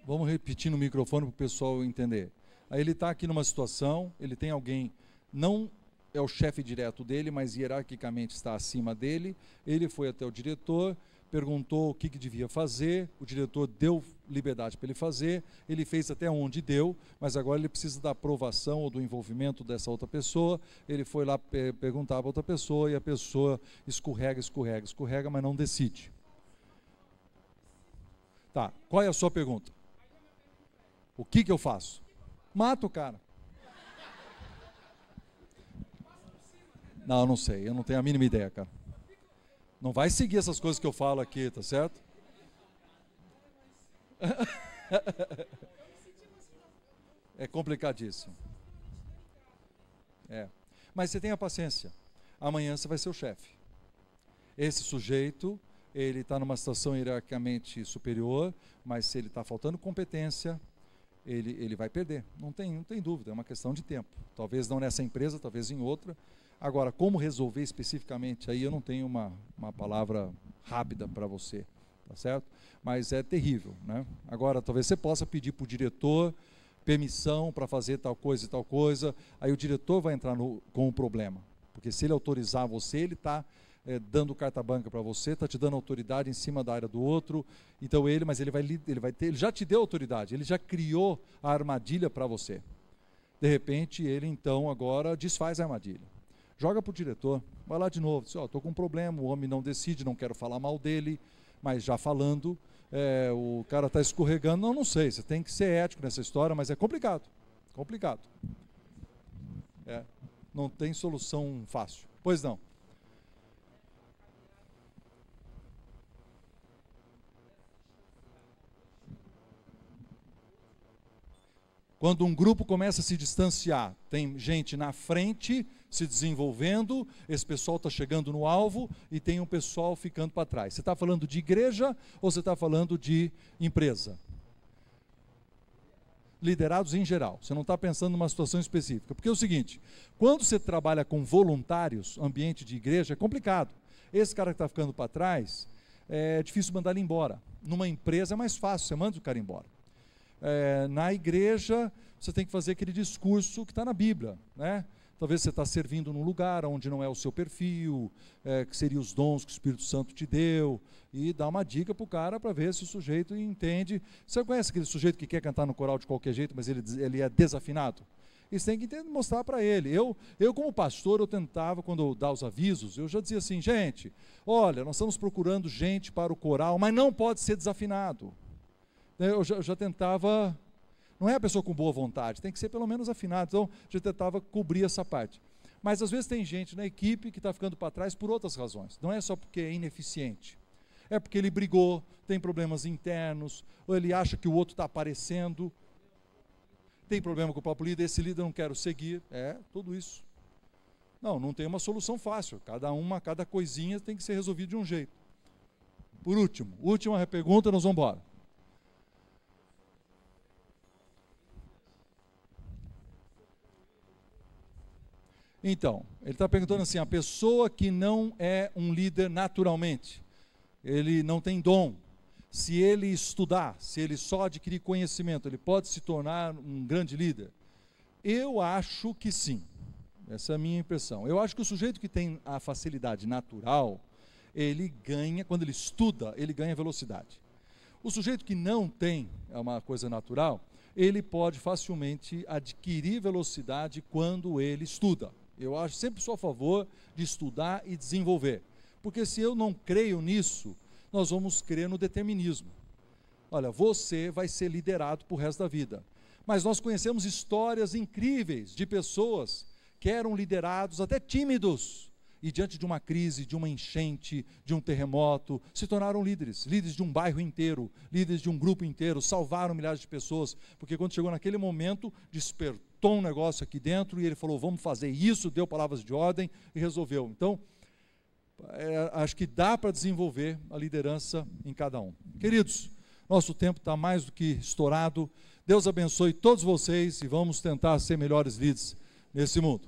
Vamos repetir no microfone para o pessoal entender. Aí ele está aqui numa situação, ele tem alguém, não é o chefe direto dele, mas hierarquicamente está acima dele. Ele foi até o diretor, perguntou o que devia fazer, o diretor deu liberdade para ele fazer, ele fez até onde deu, mas agora ele precisa da aprovação ou do envolvimento dessa outra pessoa. Ele foi lá perguntar para outra pessoa e a pessoa escorrega, mas não decide. Tá, qual é a sua pergunta? O que eu faço? Mato o cara. Não sei, eu não tenho a mínima ideia, cara. Não vai seguir essas coisas que eu falo aqui, tá certo? É complicadíssimo. Mas você tenha paciência. Amanhã você vai ser o chefe. Esse sujeito, ele está numa situação hierarquicamente superior, mas se ele está faltando competência, ele vai perder. Não tem dúvida, é uma questão de tempo. Talvez não nessa empresa, talvez em outra. Agora, como resolver especificamente, aí eu não tenho uma palavra rápida para você, tá certo? Mas é terrível, né? Agora, talvez você possa pedir para o diretor permissão para fazer tal coisa e tal coisa, aí o diretor vai entrar com o problema. Porque se ele autorizar você, ele está dando carta branca para você, está te dando autoridade em cima da área do outro. Então ele já te deu autoridade, ele já criou a armadilha para você. De repente, ele então agora desfaz a armadilha. Joga para o diretor, vai lá de novo, diz, estou com um problema, o homem não decide, não quero falar mal dele, mas já falando, o cara está escorregando, não sei, você tem que ser ético nessa história, mas é complicado, complicado. Não tem solução fácil. Pois não. Quando um grupo começa a se distanciar, tem gente na frente se desenvolvendo, esse pessoal está chegando no alvo e tem um pessoal ficando para trás. Você está falando de igreja ou você está falando de empresa? Liderados em geral, você não está pensando numa situação específica. Porque é o seguinte, quando você trabalha com voluntários, ambiente de igreja, é complicado. Esse cara que está ficando para trás, é difícil mandar ele embora. Numa empresa é mais fácil, você manda o cara embora. Na igreja, você tem que fazer aquele discurso que está na Bíblia, né? Talvez você está servindo num lugar onde não é o seu perfil, que seriam os dons que o Espírito Santo te deu, e dá uma dica para o cara para ver se o sujeito entende. Você conhece aquele sujeito que quer cantar no coral de qualquer jeito, mas ele é desafinado? Isso tem que mostrar para ele. Eu como pastor, eu tentava, quando eu dava os avisos, eu já dizia assim, gente, olha, nós estamos procurando gente para o coral, mas não pode ser desafinado. Eu já tentava, não é a pessoa com boa vontade, tem que ser pelo menos afinado, então já tentava cobrir essa parte. Mas às vezes tem gente na equipe que está ficando para trás por outras razões, não é só porque é ineficiente, é porque ele brigou, tem problemas internos, ou ele acha que o outro está aparecendo, tem problema com o próprio líder, esse líder eu não quero seguir, tudo isso. Não tem uma solução fácil, cada coisinha tem que ser resolvida de um jeito. Por último, última pergunta, nós vamos embora. Então, ele está perguntando assim, a pessoa que não é um líder naturalmente, ele não tem dom, se ele estudar, se ele só adquirir conhecimento, ele pode se tornar um grande líder? Eu acho que sim, essa é a minha impressão. Eu acho que o sujeito que tem a facilidade natural, ele ganha, quando ele estuda, ele ganha velocidade. O sujeito que não tem uma coisa natural, ele pode facilmente adquirir velocidade quando ele estuda. Eu sempre sou a favor de estudar e desenvolver, porque se eu não creio nisso, nós vamos crer no determinismo. Olha, você vai ser liderado para o resto da vida. Mas nós conhecemos histórias incríveis de pessoas que eram liderados até tímidos, e diante de uma crise, de uma enchente, de um terremoto, se tornaram líderes de um bairro inteiro, líderes de um grupo inteiro, salvaram milhares de pessoas, porque quando chegou naquele momento, despertou um negócio aqui dentro, e ele falou, vamos fazer isso, deu palavras de ordem, e resolveu. Então, acho que dá para desenvolver a liderança em cada um. Queridos, nosso tempo está mais do que estourado, Deus abençoe todos vocês, e vamos tentar ser melhores líderes nesse mundo.